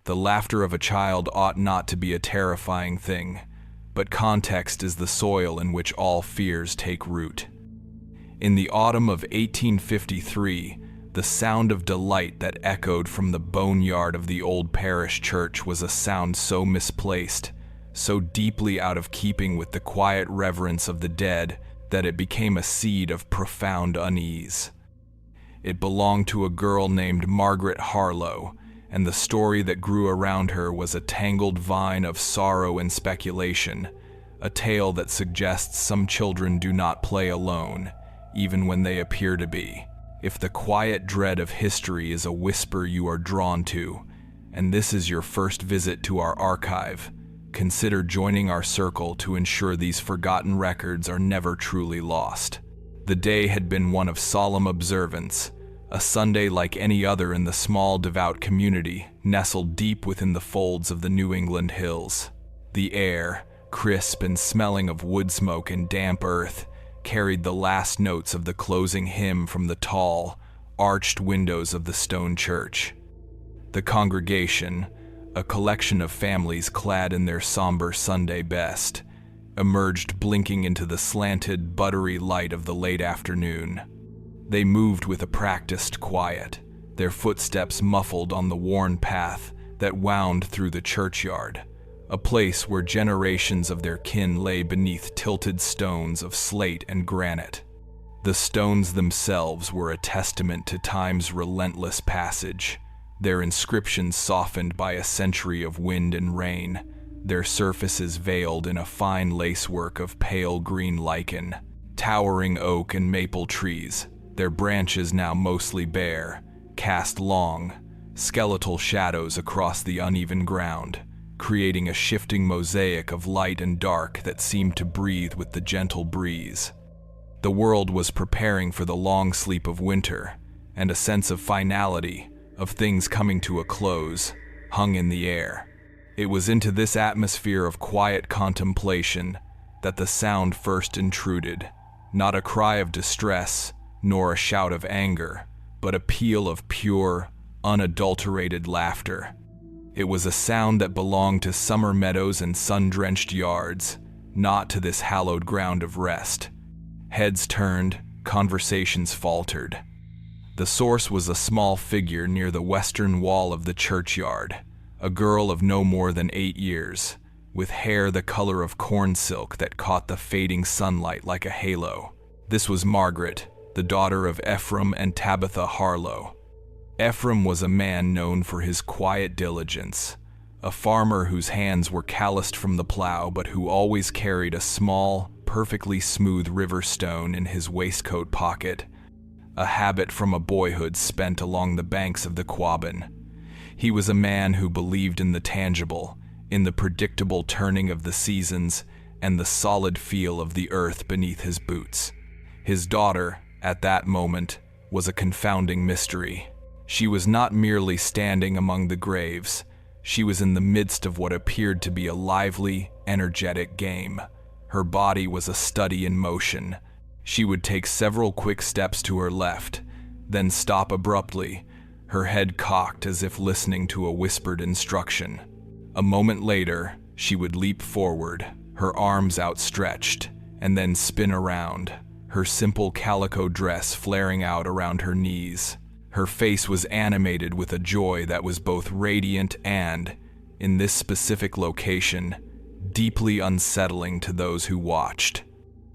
The laughter of a child ought not to be a terrifying thing, but context is the soil in which all fears take root. In the autumn of 1853, the sound of delight that echoed from the boneyard of the old parish church was a sound so misplaced, so deeply out of keeping with the quiet reverence of the dead, that it became a seed of profound unease. It belonged to a girl named Margaret Harlow, and the story that grew around her was a tangled vine of sorrow and speculation, a tale that suggests some children do not play alone, even when they appear to be. If the quiet dread of history is a whisper you are drawn to, and this is your first visit to our archive, consider joining our circle to ensure these forgotten records are never truly lost. The day had been one of solemn observance, a Sunday like any other in the small devout community nestled deep within the folds of the New England hills. The air, crisp and smelling of wood smoke and damp earth, carried the last notes of the closing hymn from the tall, arched windows of the stone church. The congregation, a collection of families clad in their somber Sunday best, emerged blinking into the slanted, buttery light of the late afternoon. They moved with a practiced quiet, their footsteps muffled on the worn path that wound through the churchyard, a place where generations of their kin lay beneath tilted stones of slate and granite. The stones themselves were a testament to time's relentless passage, their inscriptions softened by a century of wind and rain, their surfaces veiled in a fine lacework of pale green lichen. Towering oak and maple trees, their branches now mostly bare, cast long, skeletal shadows across the uneven ground, creating a shifting mosaic of light and dark that seemed to breathe with the gentle breeze. The world was preparing for the long sleep of winter, and a sense of finality, of things coming to a close, hung in the air. It was into this atmosphere of quiet contemplation that the sound first intruded, not a cry of distress, nor a shout of anger, but a peal of pure, unadulterated laughter. It was a sound that belonged to summer meadows and sun-drenched yards, not to this hallowed ground of rest. Heads turned, conversations faltered. The source was a small figure near the western wall of the churchyard, a girl of no more than 8 years, with hair the color of corn silk that caught the fading sunlight like a halo. This was Margaret, the daughter of Ephraim and Tabitha Harlow. Ephraim was a man known for his quiet diligence, a farmer whose hands were calloused from the plow but who always carried a small, perfectly smooth river stone in his waistcoat pocket, a habit from a boyhood spent along the banks of the Quabbin. He was a man who believed in the tangible, in the predictable turning of the seasons, and the solid feel of the earth beneath his boots. His daughter, at that moment, was a confounding mystery. She was not merely standing among the graves, she was in the midst of what appeared to be a lively, energetic game. Her body was a study in motion. She would take several quick steps to her left, then stop abruptly, her head cocked as if listening to a whispered instruction. A moment later, she would leap forward, her arms outstretched, and then spin around, her simple calico dress flaring out around her knees. Her face was animated with a joy that was both radiant and, in this specific location, deeply unsettling to those who watched.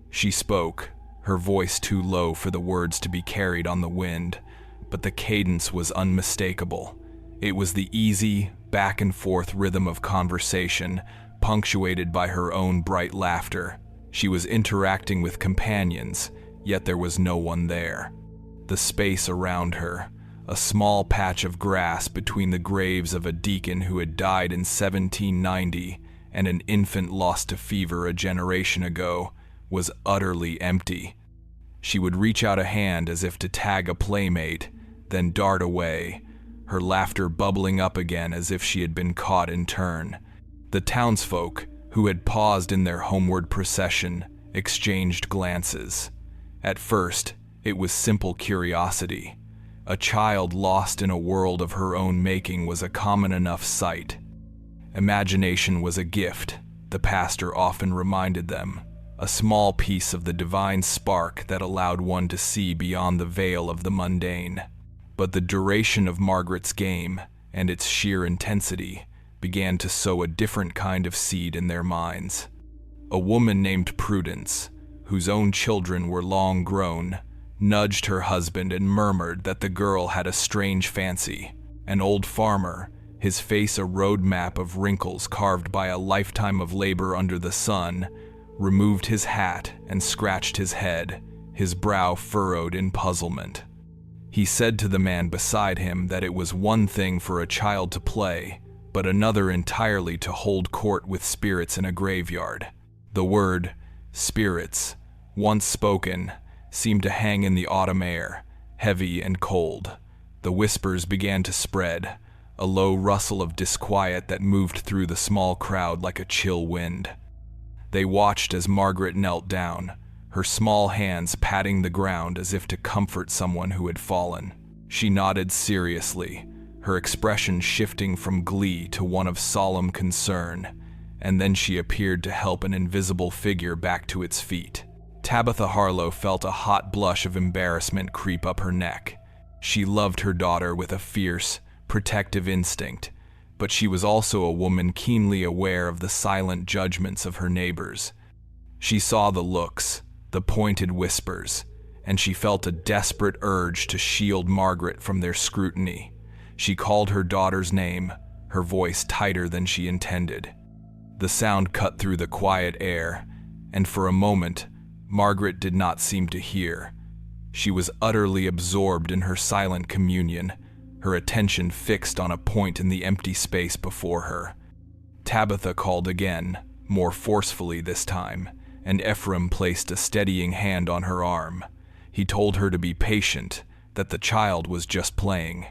She spoke, her voice too low for the words to be carried on the wind, but the cadence was unmistakable. It was the easy, back-and-forth rhythm of conversation, punctuated by her own bright laughter. She was interacting with companions, yet there was no one there. The space around her, a small patch of grass between the graves of a deacon who had died in 1790 and an infant lost to fever a generation ago, was utterly empty. She would reach out a hand as if to tag a playmate, then dart away, her laughter bubbling up again as if she had been caught in turn. The townsfolk, who had paused in their homeward procession, exchanged glances. At first, it was simple curiosity, A child lost in a world of her own making was a common enough sight. Imagination was a gift, the pastor often reminded them, a small piece of the divine spark that allowed one to see beyond the veil of the mundane. But the duration of Margaret's game, and its sheer intensity, began to sow a different kind of seed in their minds. A woman named Prudence, whose own children were long grown, nudged her husband and murmured that the girl had a strange fancy. An old farmer, his face a road map of wrinkles carved by a lifetime of labor under the sun, removed his hat and scratched his head, his brow furrowed in puzzlement. He said to the man beside him that it was one thing for a child to play, but another entirely to hold court with spirits in a graveyard. The word, spirits, once spoken, seemed to hang in the autumn air, heavy and cold. The whispers began to spread, a low rustle of disquiet that moved through the small crowd like a chill wind. They watched as Margaret knelt down, her small hands patting the ground as if to comfort someone who had fallen. She nodded seriously, her expression shifting from glee to one of solemn concern, and then she appeared to help an invisible figure back to its feet. Tabitha Harlow felt a hot blush of embarrassment creep up her neck. She loved her daughter with a fierce, protective instinct, but she was also a woman keenly aware of the silent judgments of her neighbors. She saw the looks, the pointed whispers, and she felt a desperate urge to shield Margaret from their scrutiny. She called her daughter's name, her voice tighter than she intended. The sound cut through the quiet air, and for a moment, Margaret did not seem to hear. She was utterly absorbed in her silent communion, her attention fixed on a point in the empty space before her. Tabitha called again, more forcefully this time, and Ephraim placed a steadying hand on her arm. He told her to be patient, that the child was just playing.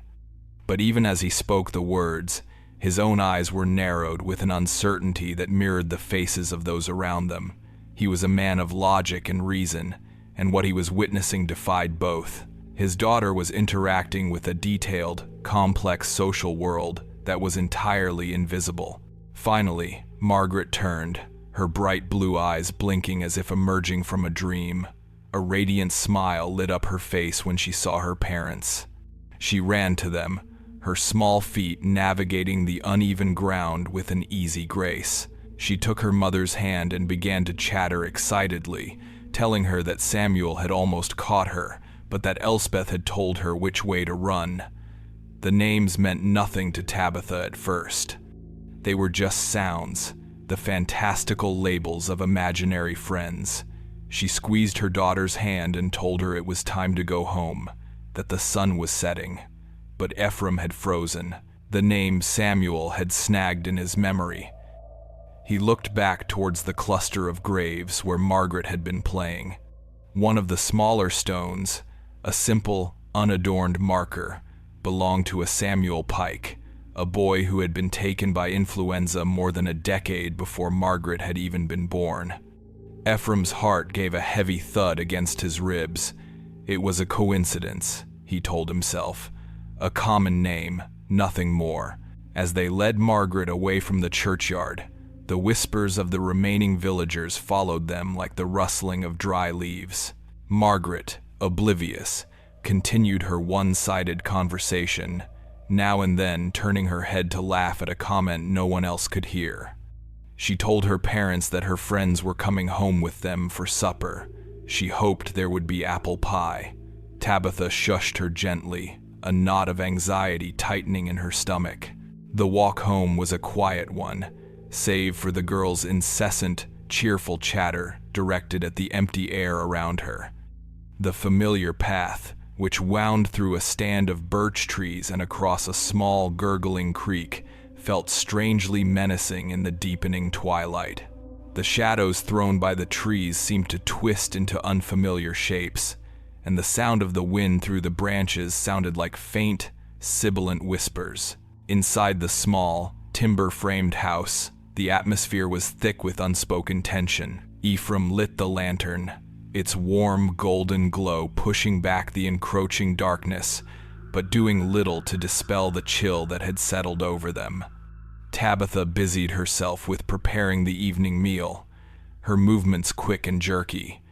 But even as he spoke the words, his own eyes were narrowed with an uncertainty that mirrored the faces of those around them. He was a man of logic and reason, and what he was witnessing defied both. His daughter was interacting with a detailed, complex social world that was entirely invisible. Finally, Margaret turned, her bright blue eyes blinking as if emerging from a dream. A radiant smile lit up her face when she saw her parents. She ran to them, her small feet navigating the uneven ground with an easy grace. She took her mother's hand and began to chatter excitedly, telling her that Samuel had almost caught her, but that Elspeth had told her which way to run. The names meant nothing to Tabitha at first. They were just sounds, the fantastical labels of imaginary friends. She squeezed her daughter's hand and told her it was time to go home, that the sun was setting. But Ephraim had frozen. The name Samuel had snagged in his memory. He looked back towards the cluster of graves where Margaret had been playing. One of the smaller stones, a simple, unadorned marker, belonged to a Samuel Pike, a boy who had been taken by influenza more than a decade before Margaret had even been born. Ephraim's heart gave a heavy thud against his ribs. It was a coincidence, he told himself. A common name, nothing more. As they led Margaret away from the churchyard, the whispers of the remaining villagers followed them like the rustling of dry leaves. Margaret, oblivious, continued her one-sided conversation, now and then turning her head to laugh at a comment no one else could hear. She told her parents that her friends were coming home with them for supper. She hoped there would be apple pie. Tabitha shushed her gently, a knot of anxiety tightening in her stomach. The walk home was a quiet one, save for the girl's incessant, cheerful chatter directed at the empty air around her. The familiar path, which wound through a stand of birch trees and across a small, gurgling creek, felt strangely menacing in the deepening twilight. The shadows thrown by the trees seemed to twist into unfamiliar shapes, and the sound of the wind through the branches sounded like faint, sibilant whispers. Inside the small, timber-framed house, the atmosphere was thick with unspoken tension. Ephraim lit the lantern, its warm golden glow pushing back the encroaching darkness, but doing little to dispel the chill that had settled over them. Tabitha busied herself with preparing the evening meal, her movements quick and jerky.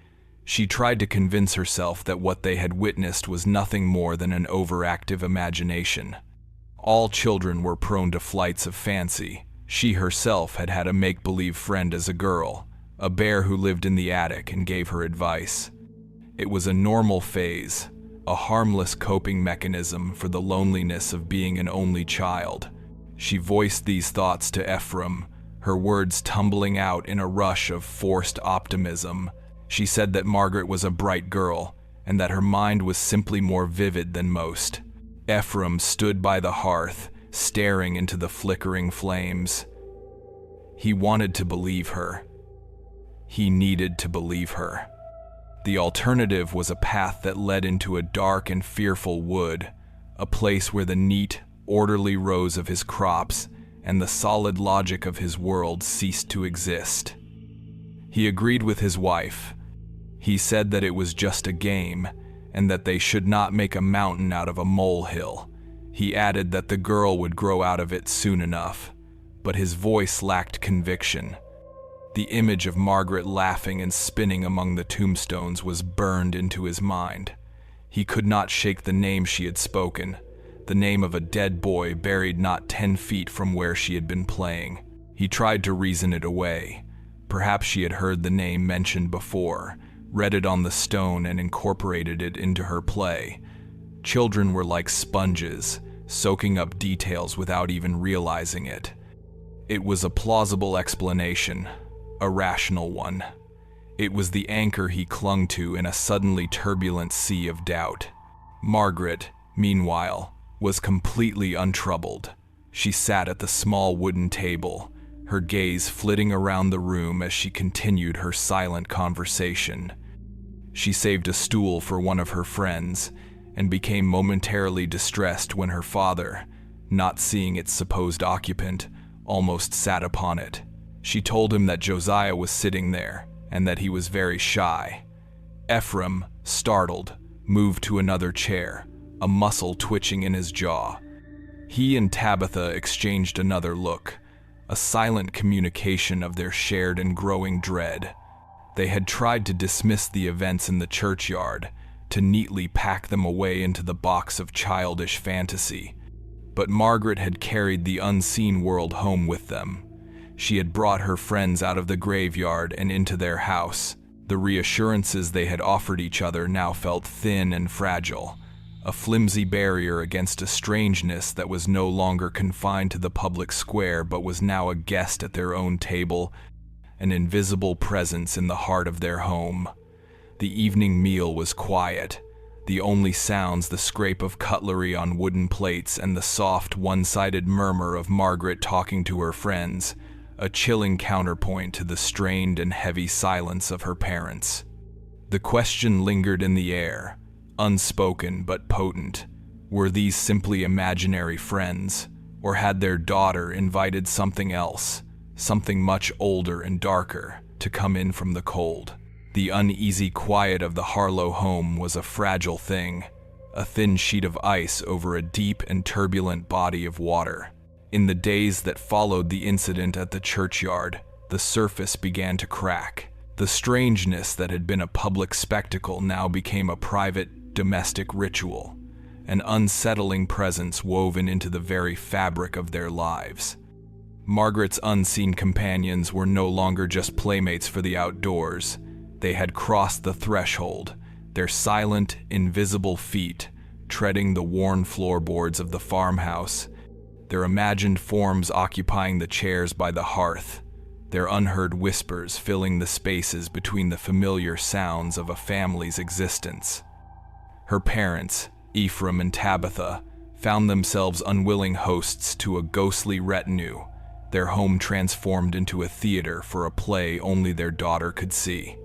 She tried to convince herself that what they had witnessed was nothing more than an overactive imagination. All children were prone to flights of fancy. She herself had had a make-believe friend as a girl, a bear who lived in the attic and gave her advice. It was a normal phase, a harmless coping mechanism for the loneliness of being an only child. She voiced these thoughts to Ephraim, her words tumbling out in a rush of forced optimism. She said that Margaret was a bright girl, and that her mind was simply more vivid than most. Ephraim stood by the hearth, staring into the flickering flames. He wanted to believe her. He needed to believe her. The alternative was a path that led into a dark and fearful wood, a place where the neat, orderly rows of his crops and the solid logic of his world ceased to exist. He agreed with his wife. He said that it was just a game, and that they should not make a mountain out of a molehill. He added that the girl would grow out of it soon enough, but his voice lacked conviction. The image of Margaret laughing and spinning among the tombstones was burned into his mind. He could not shake the name she had spoken, the name of a dead boy buried not 10 feet from where she had been playing. He tried to reason it away. Perhaps she had heard the name mentioned before, read it on the stone and incorporated it into her play. Children were like sponges, soaking up details without even realizing it. It was a plausible explanation, a rational one. It was the anchor he clung to in a suddenly turbulent sea of doubt. Margaret, meanwhile, was completely untroubled. She sat at the small wooden table, her gaze flitting around the room as she continued her silent conversation. She saved a stool for one of her friends and became momentarily distressed when her father, not seeing its supposed occupant, almost sat upon it. She told him that Josiah was sitting there and that he was very shy. Ephraim, startled, moved to another chair, a muscle twitching in his jaw. He and Tabitha exchanged another look, a silent communication of their shared and growing dread. They had tried to dismiss the events in the churchyard, to neatly pack them away into the box of childish fantasy. But Margaret had carried the unseen world home with them. She had brought her friends out of the graveyard and into their house. The reassurances they had offered each other now felt thin and fragile, a flimsy barrier against a strangeness that was no longer confined to the public square but was now a guest at their own table, an invisible presence in the heart of their home. The evening meal was quiet, the only sounds the scrape of cutlery on wooden plates and the soft, one-sided murmur of Margaret talking to her friends, a chilling counterpoint to the strained and heavy silence of her parents. The question lingered in the air, unspoken but potent. Were these simply imaginary friends, or had their daughter invited something else, something much older and darker, to come in from the cold? The uneasy quiet of the Harlow home was a fragile thing, a thin sheet of ice over a deep and turbulent body of water. In the days that followed the incident at the churchyard, the surface began to crack. The strangeness that had been a public spectacle now became a private, domestic ritual, an unsettling presence woven into the very fabric of their lives. Margaret's unseen companions were no longer just playmates for the outdoors. They had crossed the threshold, their silent, invisible feet treading the worn floorboards of the farmhouse, their imagined forms occupying the chairs by the hearth, their unheard whispers filling the spaces between the familiar sounds of a family's existence. Her parents, Ephraim and Tabitha, found themselves unwilling hosts to a ghostly retinue, their home transformed into a theater for a play only their daughter could see.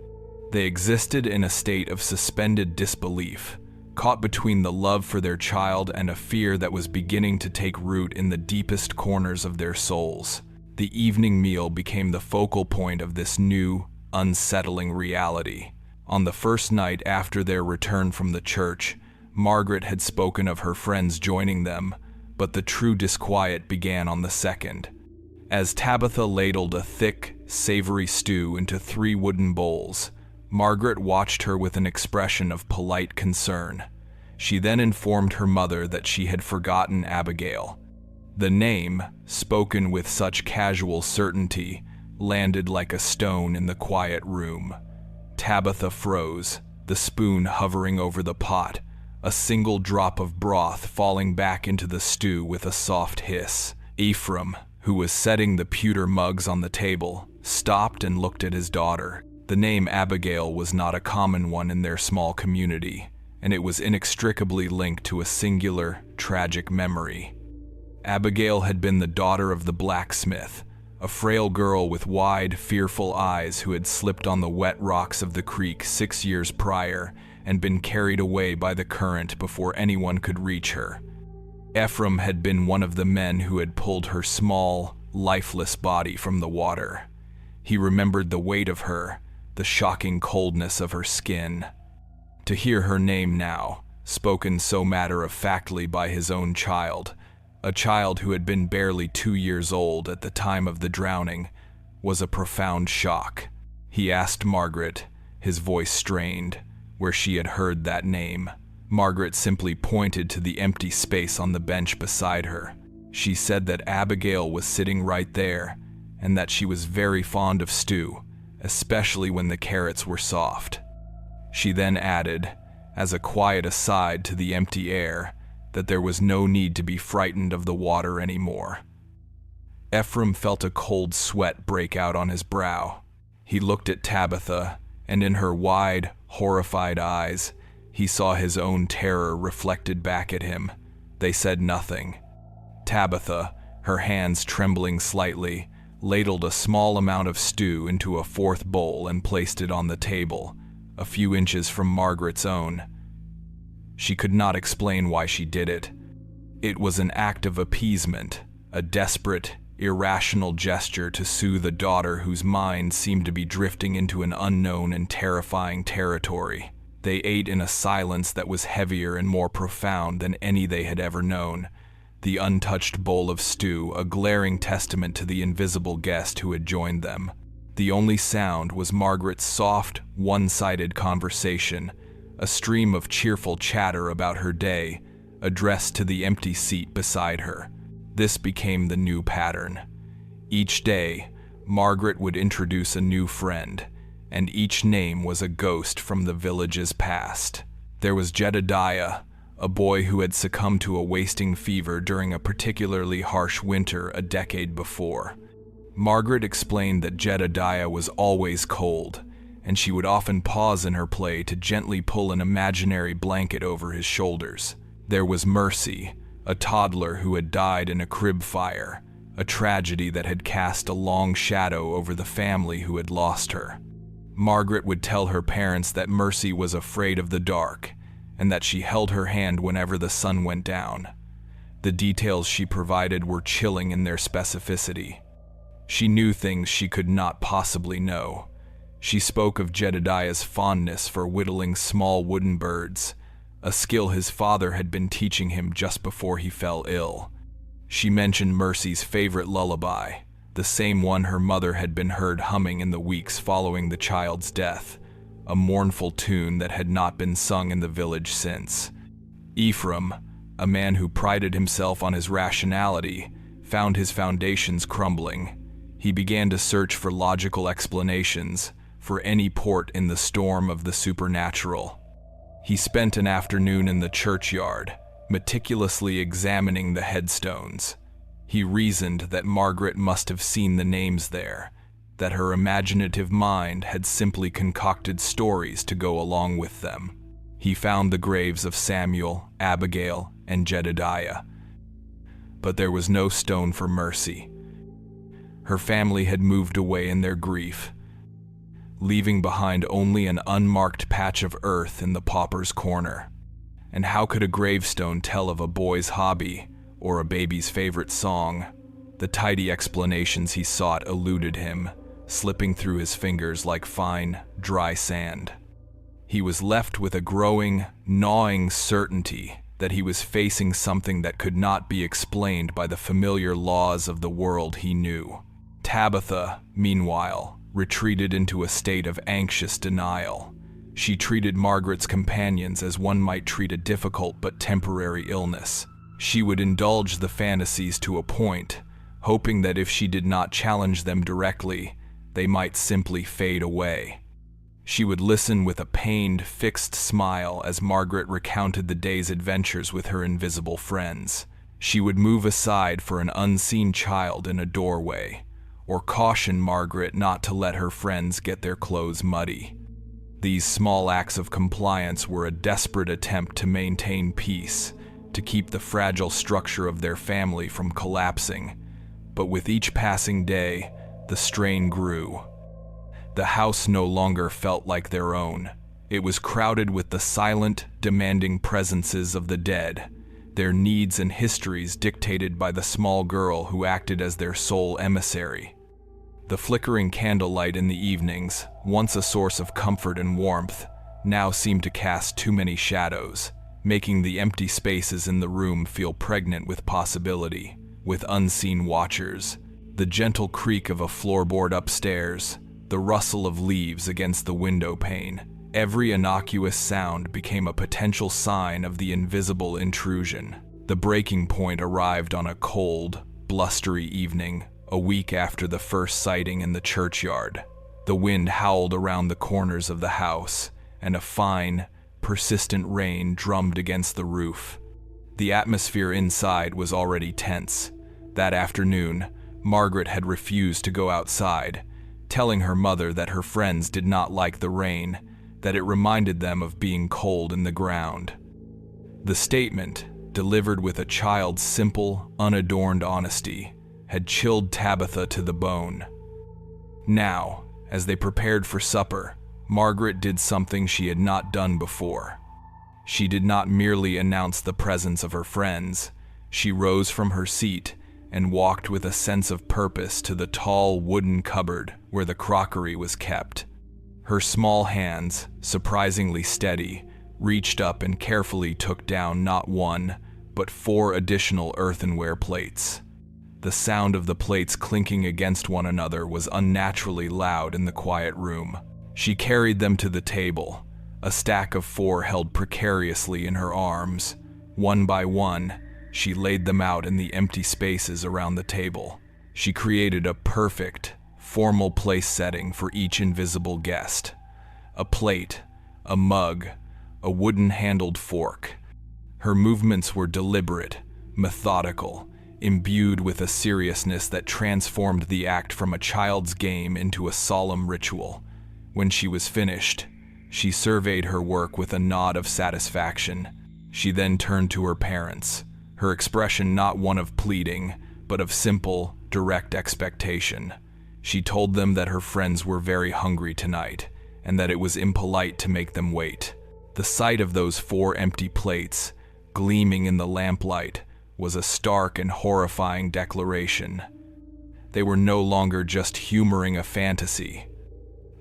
They existed in a state of suspended disbelief, caught between the love for their child and a fear that was beginning to take root in the deepest corners of their souls. The evening meal became the focal point of this new, unsettling reality. On the first night after their return from the church, Margaret had spoken of her friends joining them, but the true disquiet began on the second. As Tabitha ladled a thick, savory stew into 3 wooden bowls, Margaret watched her with an expression of polite concern. She then informed her mother that she had forgotten Abigail. The name, spoken with such casual certainty, landed like a stone in the quiet room. Tabitha froze, the spoon hovering over the pot, a single drop of broth falling back into the stew with a soft hiss. Ephraim, who was setting the pewter mugs on the table, stopped and looked at his daughter. The name Abigail was not a common one in their small community, and it was inextricably linked to a singular, tragic memory. Abigail had been the daughter of the blacksmith, a frail girl with wide, fearful eyes who had slipped on the wet rocks of the creek 6 years prior and been carried away by the current before anyone could reach her. Ephraim had been one of the men who had pulled her small, lifeless body from the water. He remembered the weight of her, the shocking coldness of her skin. To hear her name now, spoken so matter-of-factly by his own child, a child who had been barely 2 years old at the time of the drowning, was a profound shock. He asked Margaret, his voice strained, where she had heard that name. Margaret simply pointed to the empty space on the bench beside her. She said that Abigail was sitting right there, and that she was very fond of stew, especially when the carrots were soft. She then added, as a quiet aside to the empty air, that there was no need to be frightened of the water anymore. Ephraim felt a cold sweat break out on his brow. He looked at Tabitha, and in her wide, horrified eyes, he saw his own terror reflected back at him. They said nothing. Tabitha, her hands trembling slightly, ladled a small amount of stew into a 4th bowl and placed it on the table, a few inches from Margaret's own. She could not explain why she did it. It was an act of appeasement, a desperate, irrational gesture to soothe a daughter whose mind seemed to be drifting into an unknown and terrifying territory. They ate in a silence that was heavier and more profound than any they had ever known, the untouched bowl of stew a glaring testament to the invisible guest who had joined them. The only sound was Margaret's soft, one-sided conversation, a stream of cheerful chatter about her day, addressed to the empty seat beside her. This became the new pattern. Each day, Margaret would introduce a new friend, and each name was a ghost from the village's past. There was Jedediah, a boy who had succumbed to a wasting fever during a particularly harsh winter a decade before. Margaret explained that Jedediah was always cold, and she would often pause in her play to gently pull an imaginary blanket over his shoulders. There was Mercy, a toddler who had died in a crib fire, a tragedy that had cast a long shadow over the family who had lost her. Margaret would tell her parents that Mercy was afraid of the dark, and that she held her hand whenever the sun went down. The details she provided were chilling in their specificity. She knew things she could not possibly know. She spoke of Jedediah's fondness for whittling small wooden birds, a skill his father had been teaching him just before he fell ill. She mentioned Mercy's favorite lullaby, the same one her mother had been heard humming in the weeks following the child's death, a mournful tune that had not been sung in the village since. Ephraim, a man who prided himself on his rationality, found his foundations crumbling. He began to search for logical explanations, for any port in the storm of the supernatural. He spent an afternoon in the churchyard, meticulously examining the headstones. He reasoned that Margaret must have seen the names there, that her imaginative mind had simply concocted stories to go along with them. He found the graves of Samuel, Abigail, and Jedediah. But there was no stone for Mercy. Her family had moved away in their grief, leaving behind only an unmarked patch of earth in the pauper's corner. And how could a gravestone tell of a boy's hobby or a baby's favorite song? The tidy explanations he sought eluded him, slipping through his fingers like fine, dry sand. He was left with a growing, gnawing certainty that he was facing something that could not be explained by the familiar laws of the world he knew. Tabitha, meanwhile, retreated into a state of anxious denial. She treated Margaret's companions as one might treat a difficult but temporary illness. She would indulge the fantasies to a point, hoping that if she did not challenge them directly, they might simply fade away. She would listen with a pained, fixed smile as Margaret recounted the day's adventures with her invisible friends. She would move aside for an unseen child in a doorway, or caution Margaret not to let her friends get their clothes muddy. These small acts of compliance were a desperate attempt to maintain peace, to keep the fragile structure of their family from collapsing. But with each passing day, the strain grew. The house no longer felt like their own. It was crowded with the silent, demanding presences of the dead, their needs and histories dictated by the small girl who acted as their sole emissary. The flickering candlelight in the evenings, once a source of comfort and warmth, now seemed to cast too many shadows, making the empty spaces in the room feel pregnant with possibility, with unseen watchers. The gentle creak of a floorboard upstairs, the rustle of leaves against the window pane, every innocuous sound became a potential sign of the invisible intrusion. The breaking point arrived on a cold, blustery evening, a week after the first sighting in the churchyard. The wind howled around the corners of the house, and a fine, persistent rain drummed against the roof. The atmosphere inside was already tense. That afternoon, Margaret had refused to go outside, telling her mother that her friends did not like the rain, that it reminded them of being cold in the ground. The statement, delivered with a child's simple, unadorned honesty, had chilled Tabitha to the bone. Now, as they prepared for supper, Margaret did something she had not done before. She did not merely announce the presence of her friends. She rose from her seat and walked with a sense of purpose to the tall wooden cupboard where the crockery was kept. Her small hands, surprisingly steady, reached up and carefully took down not one, but 4 additional earthenware plates. The sound of the plates clinking against one another was unnaturally loud in the quiet room. She carried them to the table, a stack of 4 held precariously in her arms. One by one, she laid them out in the empty spaces around the table. She created a perfect, formal place setting for each invisible guest. A plate, a mug, a wooden-handled fork. Her movements were deliberate, methodical, imbued with a seriousness that transformed the act from a child's game into a solemn ritual. When she was finished, she surveyed her work with a nod of satisfaction. She then turned to her parents, her expression not one of pleading, but of simple, direct expectation. She told them that her friends were very hungry tonight, and that it was impolite to make them wait. The sight of those 4 empty plates, gleaming in the lamplight, was a stark and horrifying declaration. They were no longer just humoring a fantasy.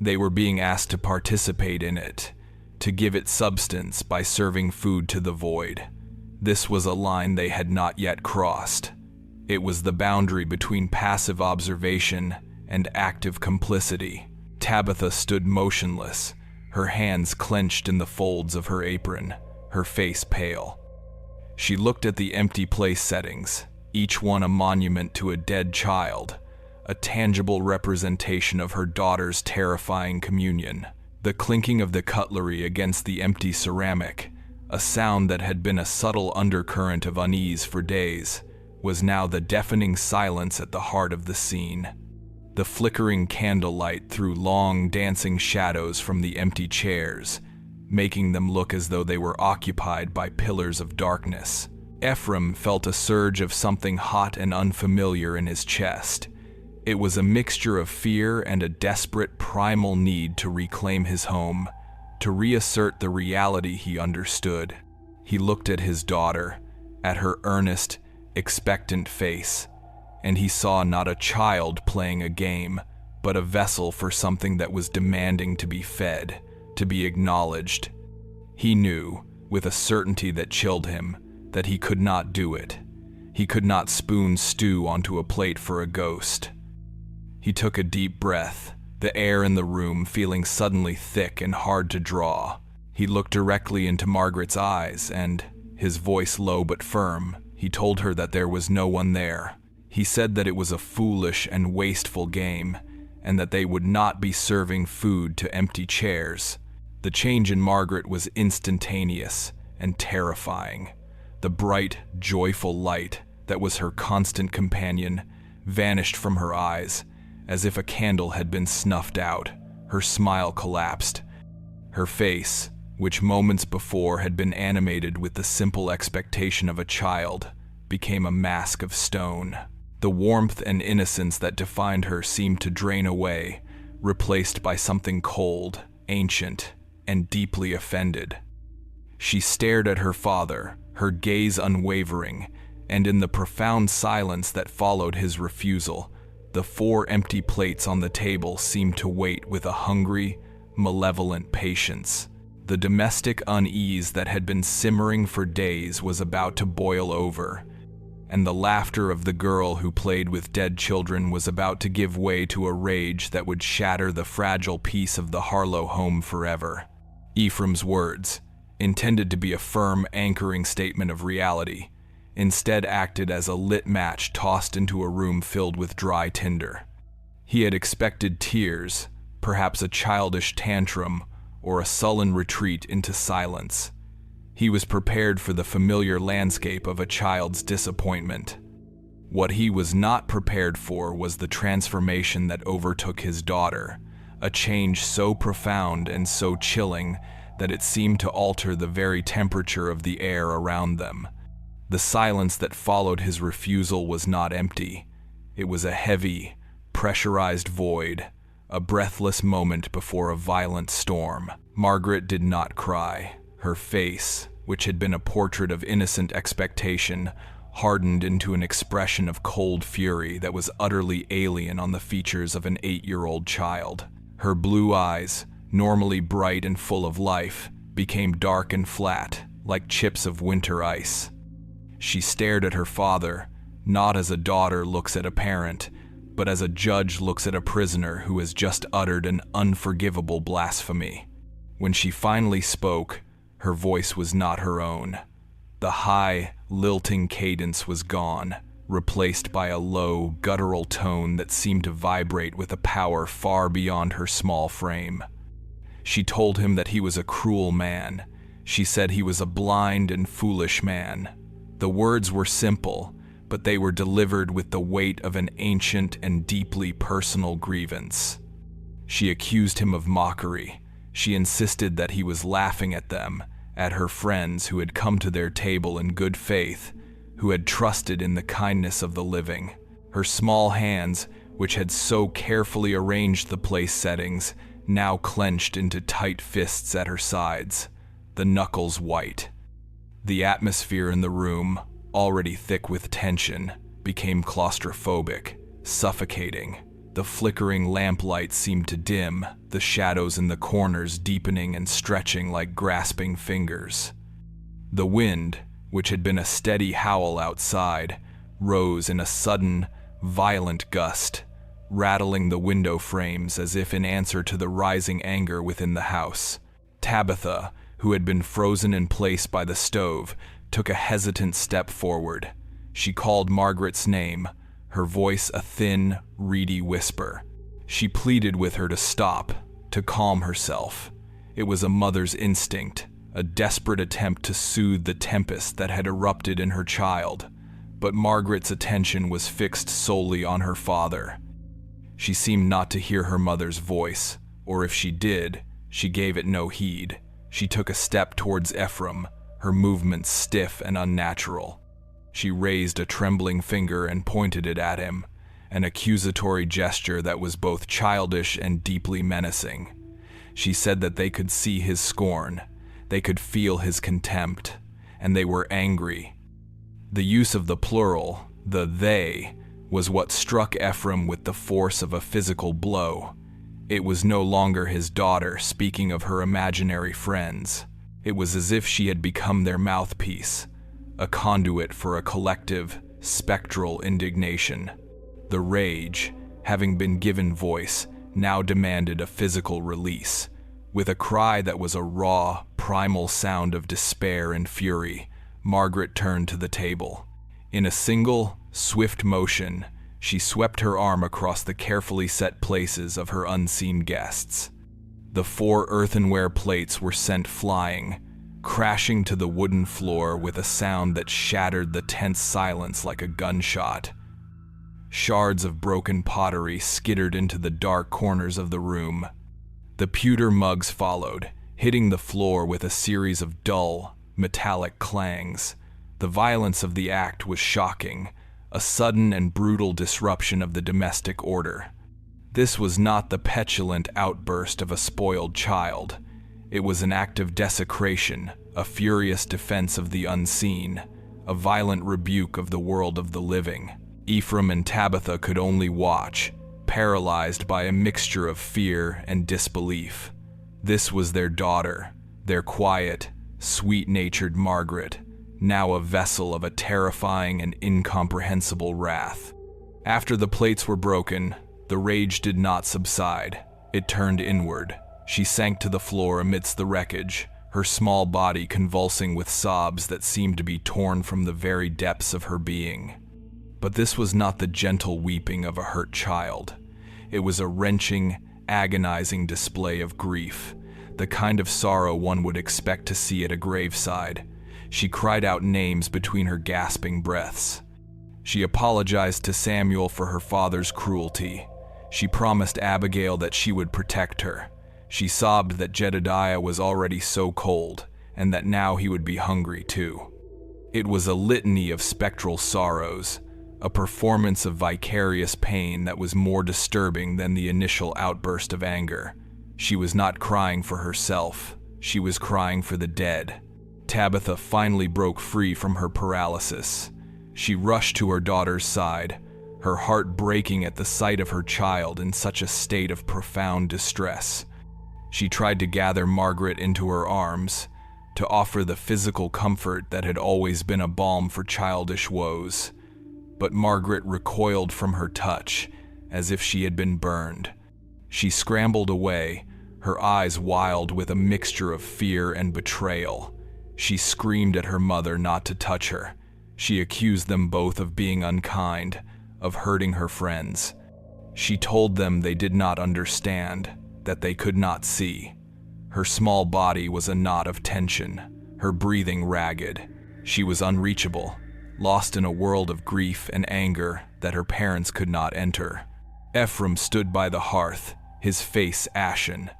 They were being asked to participate in it, to give it substance by serving food to the void. This was a line they had not yet crossed. It was the boundary between passive observation and active complicity. Tabitha stood motionless, her hands clenched in the folds of her apron, her face pale. She looked at the empty place settings, each one a monument to a dead child, a tangible representation of her daughter's terrifying communion. The clinking of the cutlery against the empty ceramic, a sound that had been a subtle undercurrent of unease for days, was now the deafening silence at the heart of the scene. The flickering candlelight threw long, dancing shadows from the empty chairs, making them look as though they were occupied by pillars of darkness. Ephraim felt a surge of something hot and unfamiliar in his chest. It was a mixture of fear and a desperate primal need to reclaim his home, to reassert the reality he understood. He looked at his daughter, at her earnest, expectant face, and he saw not a child playing a game, but a vessel for something that was demanding to be fed, to be acknowledged. He knew, with a certainty that chilled him, that he could not do it. He could not spoon stew onto a plate for a ghost. He took a deep breath, the air in the room feeling suddenly thick and hard to draw. He looked directly into Margaret's eyes and, his voice low but firm, he told her that there was no one there. He said that it was a foolish and wasteful game, and that they would not be serving food to empty chairs. The change in Margaret was instantaneous and terrifying. The bright, joyful light that was her constant companion vanished from her eyes, as if a candle had been snuffed out. Her smile collapsed. Her face, which moments before had been animated with the simple expectation of a child, became a mask of stone. The warmth and innocence that defined her seemed to drain away, replaced by something cold, ancient, and deeply offended. She stared at her father, her gaze unwavering, and in the profound silence that followed his refusal, the 4 empty plates on the table seemed to wait with a hungry, malevolent patience. The domestic unease that had been simmering for days was about to boil over, and the laughter of the girl who played with dead children was about to give way to a rage that would shatter the fragile peace of the Harlow home forever. Ephraim's words, intended to be a firm, anchoring statement of reality, instead acted as a lit match tossed into a room filled with dry tinder. He had expected tears, perhaps a childish tantrum, or a sullen retreat into silence. He was prepared for the familiar landscape of a child's disappointment. What he was not prepared for was the transformation that overtook his daughter, a change so profound and so chilling that it seemed to alter the very temperature of the air around them. The silence that followed his refusal was not empty. It was a heavy, pressurized void, a breathless moment before a violent storm. Margaret did not cry. Her face, which had been a portrait of innocent expectation, hardened into an expression of cold fury that was utterly alien on the features of an 8-year-old child. Her blue eyes, normally bright and full of life, became dark and flat, like chips of winter ice. She stared at her father, not as a daughter looks at a parent, but as a judge looks at a prisoner who has just uttered an unforgivable blasphemy. When she finally spoke, her voice was not her own. The high, lilting cadence was gone, replaced by a low, guttural tone that seemed to vibrate with a power far beyond her small frame. She told him that he was a cruel man. She said he was a blind and foolish man. The words were simple, but they were delivered with the weight of an ancient and deeply personal grievance. She accused him of mockery. She insisted that he was laughing at them, at her friends who had come to their table in good faith, who had trusted in the kindness of the living. Her small hands, which had so carefully arranged the place settings, now clenched into tight fists at her sides, the knuckles white. The atmosphere in the room, already thick with tension, became claustrophobic, suffocating. The flickering lamplight seemed to dim, the shadows in the corners deepening and stretching like grasping fingers. The wind, which had been a steady howl outside, rose in a sudden, violent gust, rattling the window frames as if in answer to the rising anger within the house. Tabitha, who had been frozen in place by the stove, took a hesitant step forward. She called Margaret's name, her voice a thin, reedy whisper. She pleaded with her to stop, to calm herself. It was a mother's instinct, a desperate attempt to soothe the tempest that had erupted in her child, but Margaret's attention was fixed solely on her father. She seemed not to hear her mother's voice, or if she did, she gave it no heed. She took a step towards Ephraim, her movements stiff and unnatural. She raised a trembling finger and pointed it at him, an accusatory gesture that was both childish and deeply menacing. She said that they could see his scorn, they could feel his contempt, and they were angry. The use of the plural, the they, was what struck Ephraim with the force of a physical blow. It was no longer his daughter speaking of her imaginary friends. It was as if she had become their mouthpiece, a conduit for a collective, spectral indignation. The rage, having been given voice, now demanded a physical release. With a cry that was a raw, primal sound of despair and fury, Margaret turned to the table. In a single, swift motion, she swept her arm across the carefully set places of her unseen guests. The 4 earthenware plates were sent flying, crashing to the wooden floor with a sound that shattered the tense silence like a gunshot. Shards of broken pottery skittered into the dark corners of the room. The pewter mugs followed, hitting the floor with a series of dull, metallic clangs. The violence of the act was shocking, a sudden and brutal disruption of the domestic order. This was not the petulant outburst of a spoiled child. It was an act of desecration, a furious defense of the unseen, a violent rebuke of the world of the living. Ephraim and Tabitha could only watch, paralyzed by a mixture of fear and disbelief. This was their daughter, their quiet, sweet-natured Margaret, now a vessel of a terrifying and incomprehensible wrath. After the plates were broken, the rage did not subside. It turned inward. She sank to the floor amidst the wreckage, her small body convulsing with sobs that seemed to be torn from the very depths of her being. But this was not the gentle weeping of a hurt child. It was a wrenching, agonizing display of grief, the kind of sorrow one would expect to see at a graveside. She cried out names between her gasping breaths. She apologized to Samuel for her father's cruelty. She promised Abigail that she would protect her. She sobbed that Jedediah was already so cold, and that now he would be hungry too. It was a litany of spectral sorrows, a performance of vicarious pain that was more disturbing than the initial outburst of anger. She was not crying for herself, she was crying for the dead. Tabitha finally broke free from her paralysis. She rushed to her daughter's side, her heart breaking at the sight of her child in such a state of profound distress. She tried to gather Margaret into her arms, to offer the physical comfort that had always been a balm for childish woes. But Margaret recoiled from her touch, as if she had been burned. She scrambled away, her eyes wild with a mixture of fear and betrayal. She screamed at her mother not to touch her. She accused them both of being unkind, of hurting her friends. She told them they did not understand, that they could not see. Her small body was a knot of tension, her breathing ragged. She was unreachable, lost in a world of grief and anger that her parents could not enter. Ephraim stood by the hearth, his face ashen.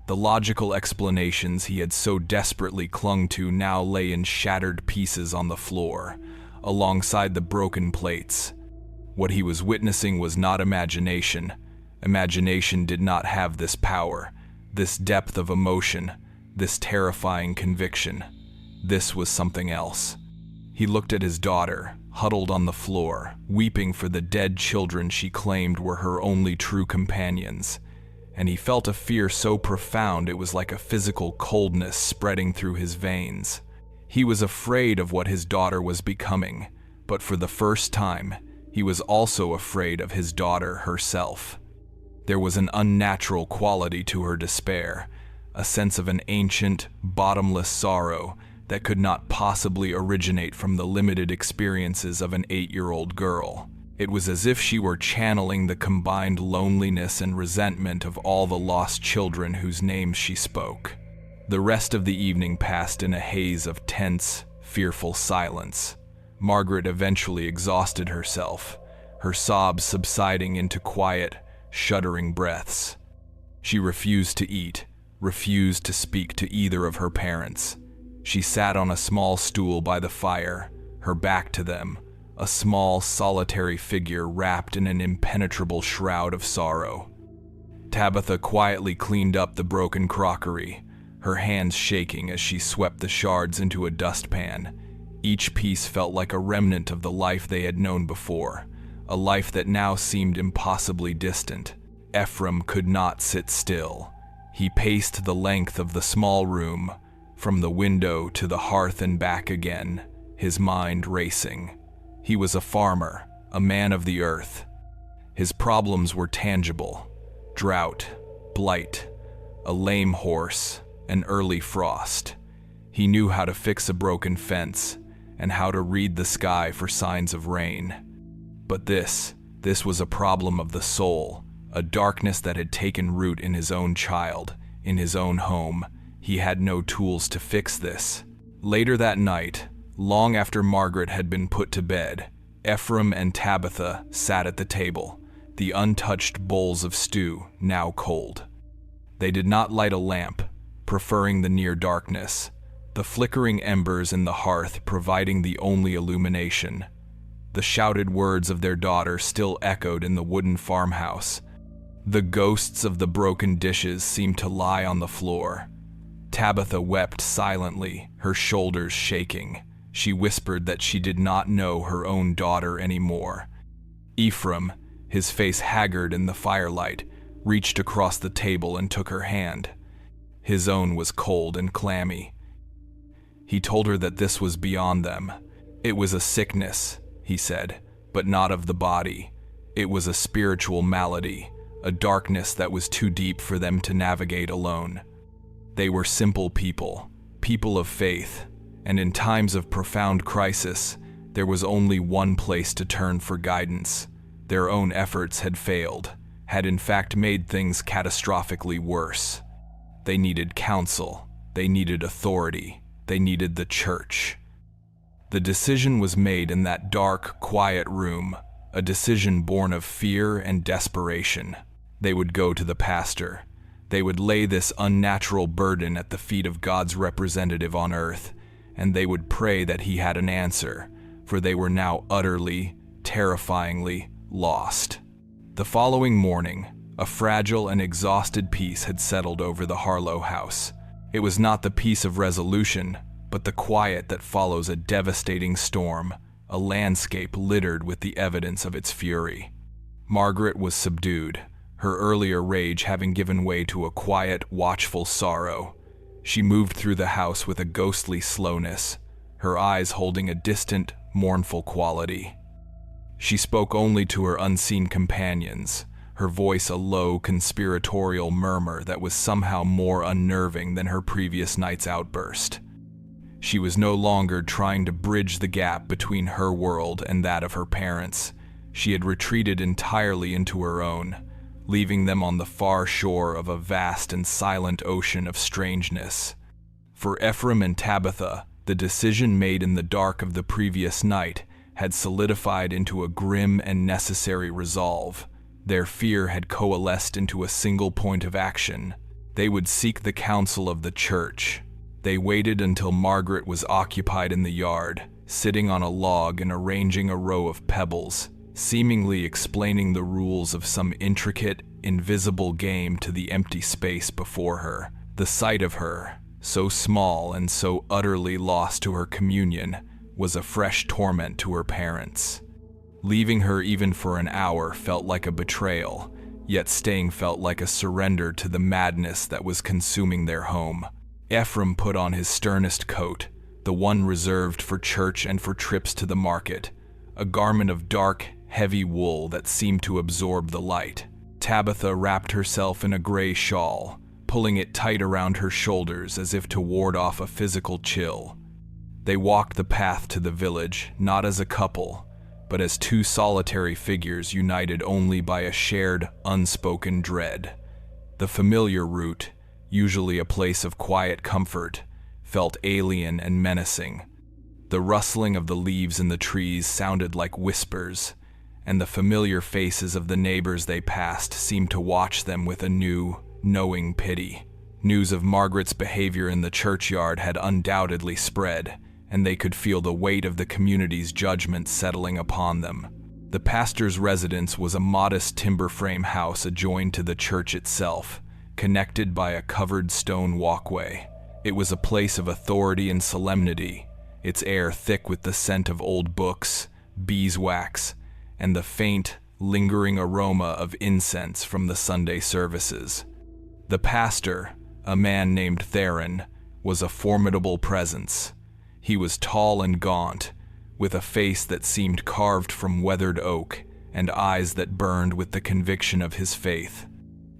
The logical explanations he had so desperately clung to now lay in shattered pieces on the floor, alongside the broken plates. What he was witnessing was not imagination. Imagination did not have this power, this depth of emotion, this terrifying conviction. This was something else. He looked at his daughter, huddled on the floor, weeping for the dead children she claimed were her only true companions, and he felt a fear so profound it was like a physical coldness spreading through his veins. He was afraid of what his daughter was becoming, but for the first time, he was also afraid of his daughter herself. There was an unnatural quality to her despair, a sense of an ancient, bottomless sorrow that could not possibly originate from the limited experiences of an 8-year-old girl. It was as if she were channeling the combined loneliness and resentment of all the lost children whose names she spoke. The rest of the evening passed in a haze of tense, fearful silence. Margaret eventually exhausted herself, her sobs subsiding into quiet, shuddering breaths. She refused to eat, refused to speak to either of her parents. She sat on a small stool by the fire, her back to them, a small, solitary figure wrapped in an impenetrable shroud of sorrow. Tabitha quietly cleaned up the broken crockery, her hands shaking as she swept the shards into a dustpan. Each piece felt like a remnant of the life they had known before, a life that now seemed impossibly distant. Ephraim could not sit still. He paced the length of the small room, from the window to the hearth and back again, his mind racing. He was a farmer, a man of the earth. His problems were tangible: drought, blight, a lame horse, an early frost. He knew how to fix a broken fence and how to read the sky for signs of rain. But this was a problem of the soul, a darkness that had taken root in his own child, in his own home. He had no tools to fix this. Later that night, long after Margaret had been put to bed, Ephraim and Tabitha sat at the table, the untouched bowls of stew now cold. They did not light a lamp, preferring the near darkness, the flickering embers in the hearth providing the only illumination. The shouted words of their daughter still echoed in the wooden farmhouse. The ghosts of the broken dishes seemed to lie on the floor. Tabitha wept silently, her shoulders shaking. She whispered that she did not know her own daughter anymore. Ephraim, his face haggard in the firelight, reached across the table and took her hand. His own was cold and clammy. He told her that this was beyond them. It was a sickness, he said, but not of the body. It was a spiritual malady, a darkness that was too deep for them to navigate alone. They were simple people, people of faith, and in times of profound crisis, there was only one place to turn for guidance. Their own efforts had failed, had in fact made things catastrophically worse. They needed counsel, they needed authority, they needed the church. The decision was made in that dark, quiet room, a decision born of fear and desperation. They would go to the pastor. They would lay this unnatural burden at the feet of God's representative on earth, and they would pray that he had an answer, for they were now utterly, terrifyingly lost. The following morning, a fragile and exhausted peace had settled over the Harlow house. It was not the peace of resolution, but the quiet that follows a devastating storm, a landscape littered with the evidence of its fury. Margaret was subdued, her earlier rage having given way to a quiet, watchful sorrow. She moved through the house with a ghostly slowness, her eyes holding a distant, mournful quality. She spoke only to her unseen companions, her voice a low, conspiratorial murmur that was somehow more unnerving than her previous night's outburst. She was no longer trying to bridge the gap between her world and that of her parents. She had retreated entirely into her own, leaving them on the far shore of a vast and silent ocean of strangeness. For Ephraim and Tabitha, the decision made in the dark of the previous night had solidified into a grim and necessary resolve. Their fear had coalesced into a single point of action. They would seek the counsel of the church. They waited until Margaret was occupied in the yard, sitting on a log and arranging a row of pebbles, seemingly explaining the rules of some intricate, invisible game to the empty space before her. The sight of her, so small and so utterly lost to her communion, was a fresh torment to her parents. Leaving her even for an hour felt like a betrayal, yet staying felt like a surrender to the madness that was consuming their home. Ephraim put on his sternest coat, the one reserved for church and for trips to the market, a garment of dark, heavy wool that seemed to absorb the light. Tabitha wrapped herself in a gray shawl, pulling it tight around her shoulders as if to ward off a physical chill. They walked the path to the village, not as a couple, but as two solitary figures united only by a shared, unspoken dread. The familiar route, usually a place of quiet comfort, felt alien and menacing. The rustling of the leaves in the trees sounded like whispers, and the familiar faces of the neighbors they passed seemed to watch them with a new, knowing pity. News of Margaret's behavior in the churchyard had undoubtedly spread, and they could feel the weight of the community's judgment settling upon them. The pastor's residence was a modest timber frame house adjoined to the church itself, connected by a covered stone walkway. It was a place of authority and solemnity, its air thick with the scent of old books, beeswax, and the faint, lingering aroma of incense from the Sunday services. The pastor, a man named Theron, was a formidable presence. He was tall and gaunt, with a face that seemed carved from weathered oak and eyes that burned with the conviction of his faith.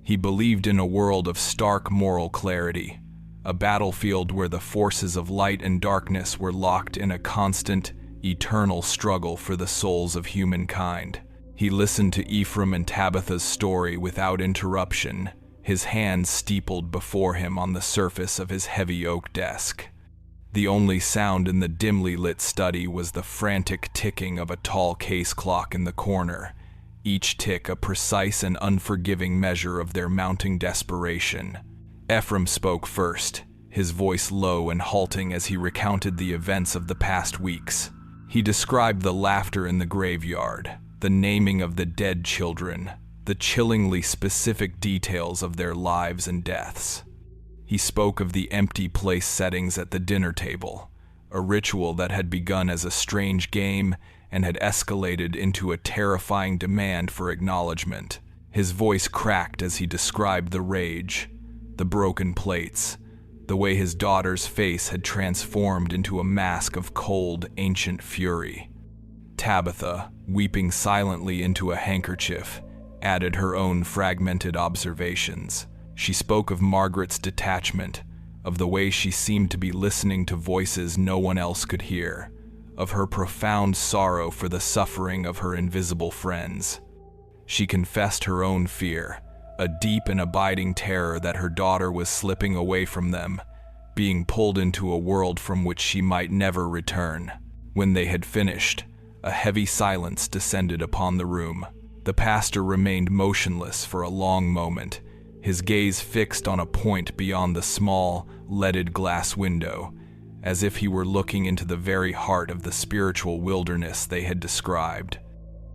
He believed in a world of stark moral clarity, a battlefield where the forces of light and darkness were locked in a constant, eternal struggle for the souls of humankind. He listened to Ephraim and Tabitha's story without interruption, his hands steepled before him on the surface of his heavy oak desk. The only sound in the dimly lit study was the frantic ticking of a tall case clock in the corner, each tick a precise and unforgiving measure of their mounting desperation. Ephraim spoke first, his voice low and halting as he recounted the events of the past weeks. He described the laughter in the graveyard, the naming of the dead children, the chillingly specific details of their lives and deaths. He spoke of the empty place settings at the dinner table, a ritual that had begun as a strange game and had escalated into a terrifying demand for acknowledgement. His voice cracked as he described the rage, the broken plates, the way his daughter's face had transformed into a mask of cold, ancient fury. Tabitha, weeping silently into a handkerchief, added her own fragmented observations. She spoke of Margaret's detachment, of the way she seemed to be listening to voices no one else could hear, of her profound sorrow for the suffering of her invisible friends. She confessed her own fear, a deep and abiding terror that her daughter was slipping away from them, being pulled into a world from which she might never return. When they had finished, a heavy silence descended upon the room. The pastor remained motionless for a long moment, his gaze fixed on a point beyond the small, leaded glass window, as if he were looking into the very heart of the spiritual wilderness they had described.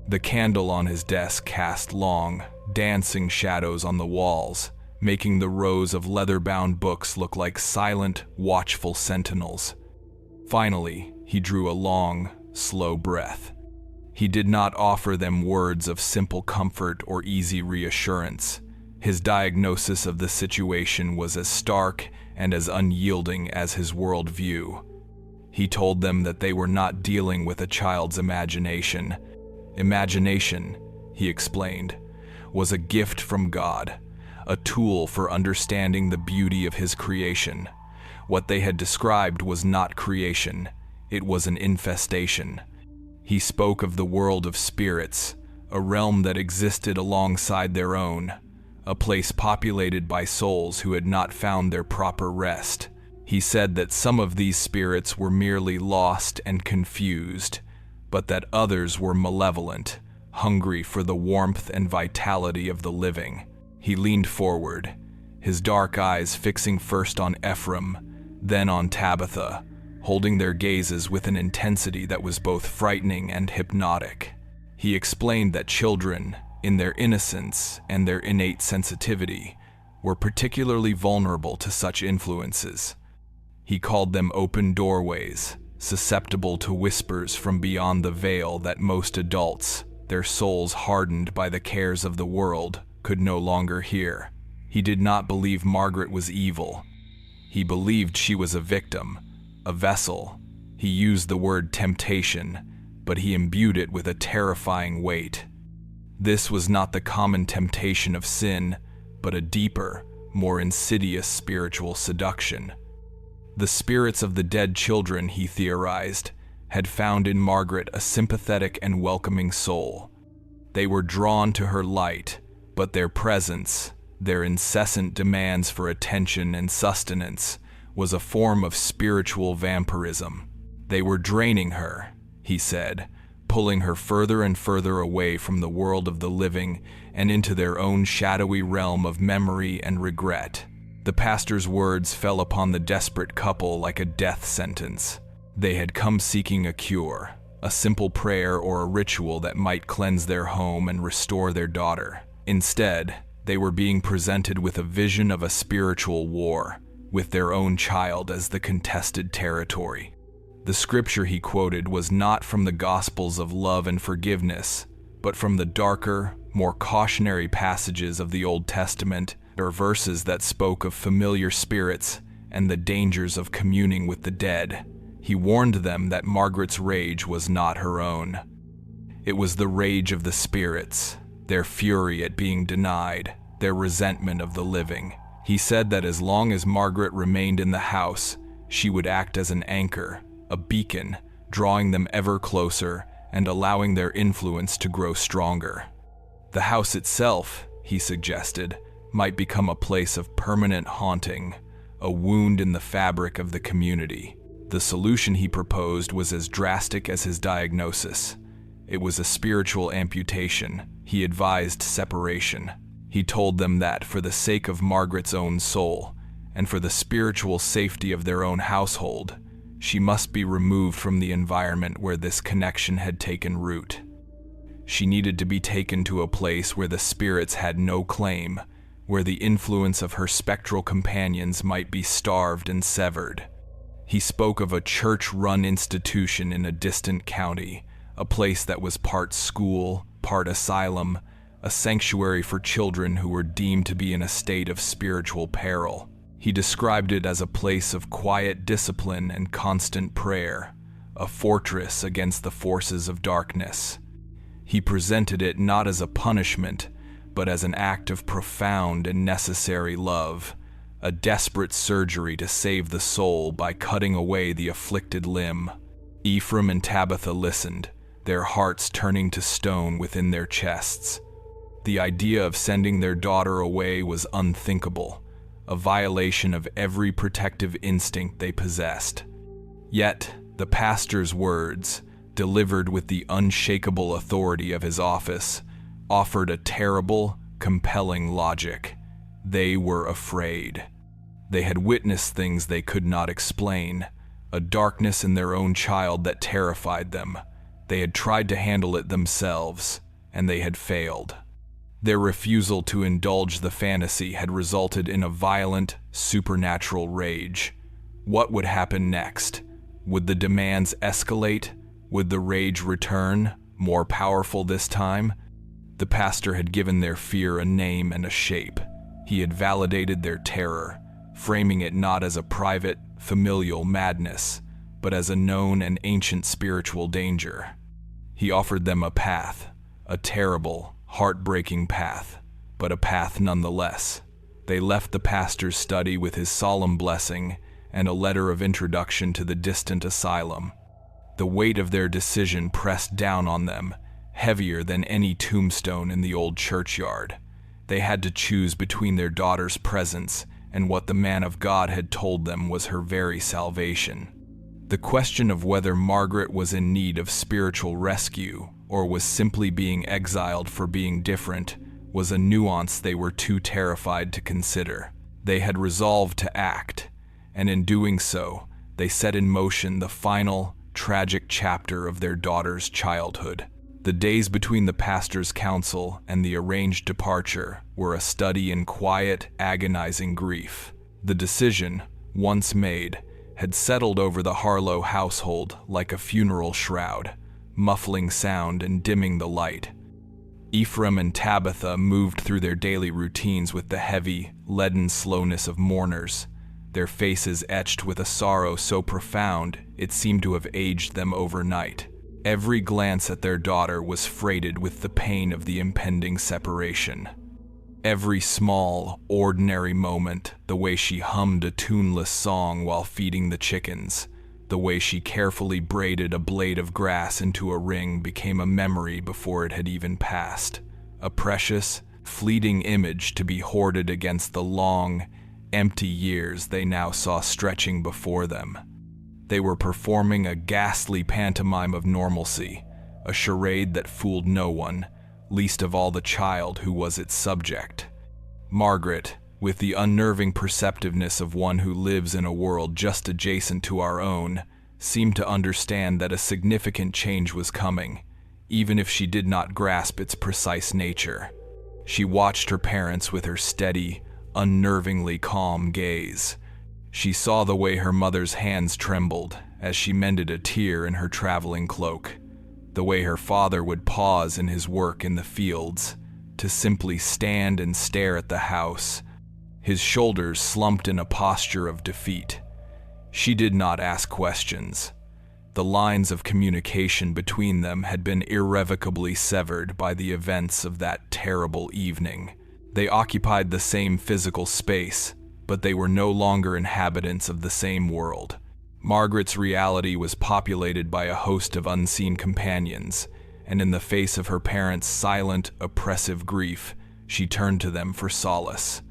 The candle on his desk cast long, dancing shadows on the walls, making the rows of leather-bound books look like silent, watchful sentinels. Finally, he drew a long, slow breath. He did not offer them words of simple comfort or easy reassurance. His diagnosis of the situation was as stark and as unyielding as his worldview. He told them that they were not dealing with a child's imagination. Imagination, he explained, was a gift from God, a tool for understanding the beauty of his creation. What they had described was not creation, it was an infestation. He spoke of the world of spirits, a realm that existed alongside their own, a place populated by souls who had not found their proper rest. He said that some of these spirits were merely lost and confused, but that others were malevolent, hungry for the warmth and vitality of the living. He leaned forward, his dark eyes fixing first on Ephraim, then on Tabitha, holding their gazes with an intensity that was both frightening and hypnotic. He explained that children, in their innocence and their innate sensitivity, were particularly vulnerable to such influences. He called them open doorways, susceptible to whispers from beyond the veil that most adults, their souls hardened by the cares of the world, could no longer hear. He did not believe Margaret was evil. He believed she was a victim, a vessel. He used the word temptation, but he imbued it with a terrifying weight. This was not the common temptation of sin, but a deeper, more insidious spiritual seduction. The spirits of the dead children, he theorized, had found in Margaret a sympathetic and welcoming soul. They were drawn to her light, but their presence, their incessant demands for attention and sustenance, was a form of spiritual vampirism. They were draining her, he said, pulling her further and further away from the world of the living and into their own shadowy realm of memory and regret. The pastor's words fell upon the desperate couple like a death sentence. They had come seeking a cure, a simple prayer or a ritual that might cleanse their home and restore their daughter. Instead, they were being presented with a vision of a spiritual war, with their own child as the contested territory. The scripture he quoted was not from the Gospels of love and forgiveness, but from the darker, more cautionary passages of the Old Testament, or verses that spoke of familiar spirits and the dangers of communing with the dead. He warned them that Margaret's rage was not her own. It was the rage of the spirits, their fury at being denied, their resentment of the living. He said that as long as Margaret remained in the house, she would act as an anchor, a beacon, drawing them ever closer and allowing their influence to grow stronger. The house itself, he suggested, might become a place of permanent haunting, a wound in the fabric of the community. The solution he proposed was as drastic as his diagnosis. It was a spiritual amputation. He advised separation. He told them that for the sake of Margaret's own soul, and for the spiritual safety of their own household, she must be removed from the environment where this connection had taken root. She needed to be taken to a place where the spirits had no claim, where the influence of her spectral companions might be starved and severed. He spoke of a church-run institution in a distant county, a place that was part school, part asylum, a sanctuary for children who were deemed to be in a state of spiritual peril. He described it as a place of quiet discipline and constant prayer, a fortress against the forces of darkness. He presented it not as a punishment, but as an act of profound and necessary love, a desperate surgery to save the soul by cutting away the afflicted limb. Ephraim and Tabitha listened, their hearts turning to stone within their chests. The idea of sending their daughter away was unthinkable, a violation of every protective instinct they possessed. Yet, the pastor's words, delivered with the unshakable authority of his office, offered a terrible, compelling logic. They were afraid. They had witnessed things they could not explain, a darkness in their own child that terrified them. They had tried to handle it themselves, and they had failed. Their refusal to indulge the fantasy had resulted in a violent, supernatural rage. What would happen next? Would the demands escalate? Would the rage return, more powerful this time? The pastor had given their fear a name and a shape. He had validated their terror, framing it not as a private, familial madness, but as a known and ancient spiritual danger. He offered them a path, a terrible, heartbreaking path, but a path nonetheless. They left the pastor's study with his solemn blessing and a letter of introduction to the distant asylum. The weight of their decision pressed down on them, heavier than any tombstone in the old churchyard. They had to choose between their daughter's presence and what the man of God had told them was her very salvation. The question of whether Margaret was in need of spiritual rescue or was simply being exiled for being different was a nuance they were too terrified to consider. They had resolved to act, and in doing so, they set in motion the final, tragic chapter of their daughter's childhood. The days between the pastor's counsel and the arranged departure were a study in quiet, agonizing grief. The decision, once made, had settled over the Harlow household like a funeral shroud, muffling sound and dimming the light. Ephraim and Tabitha moved through their daily routines with the heavy, leaden slowness of mourners, their faces etched with a sorrow so profound it seemed to have aged them overnight. Every glance at their daughter was freighted with the pain of the impending separation. Every small, ordinary moment, the way she hummed a tuneless song while feeding the chickens, the way she carefully braided a blade of grass into a ring became a memory before it had even passed, a precious, fleeting image to be hoarded against the long, empty years they now saw stretching before them. They were performing a ghastly pantomime of normalcy, a charade that fooled no one, least of all the child who was its subject. Margaret, with the unnerving perceptiveness of one who lives in a world just adjacent to our own, seemed to understand that a significant change was coming, even if she did not grasp its precise nature. She watched her parents with her steady, unnervingly calm gaze. She saw the way her mother's hands trembled as she mended a tear in her traveling cloak. the way her father would pause in his work in the fields to simply stand and stare at the house, his shoulders slumped in a posture of defeat. She did not ask questions. The lines of communication between them had been irrevocably severed by the events of that terrible evening. They occupied the same physical space, but they were no longer inhabitants of the same world. Margaret's reality was populated by a host of unseen companions, and in the face of her parents' silent, oppressive grief, she turned to them for solace.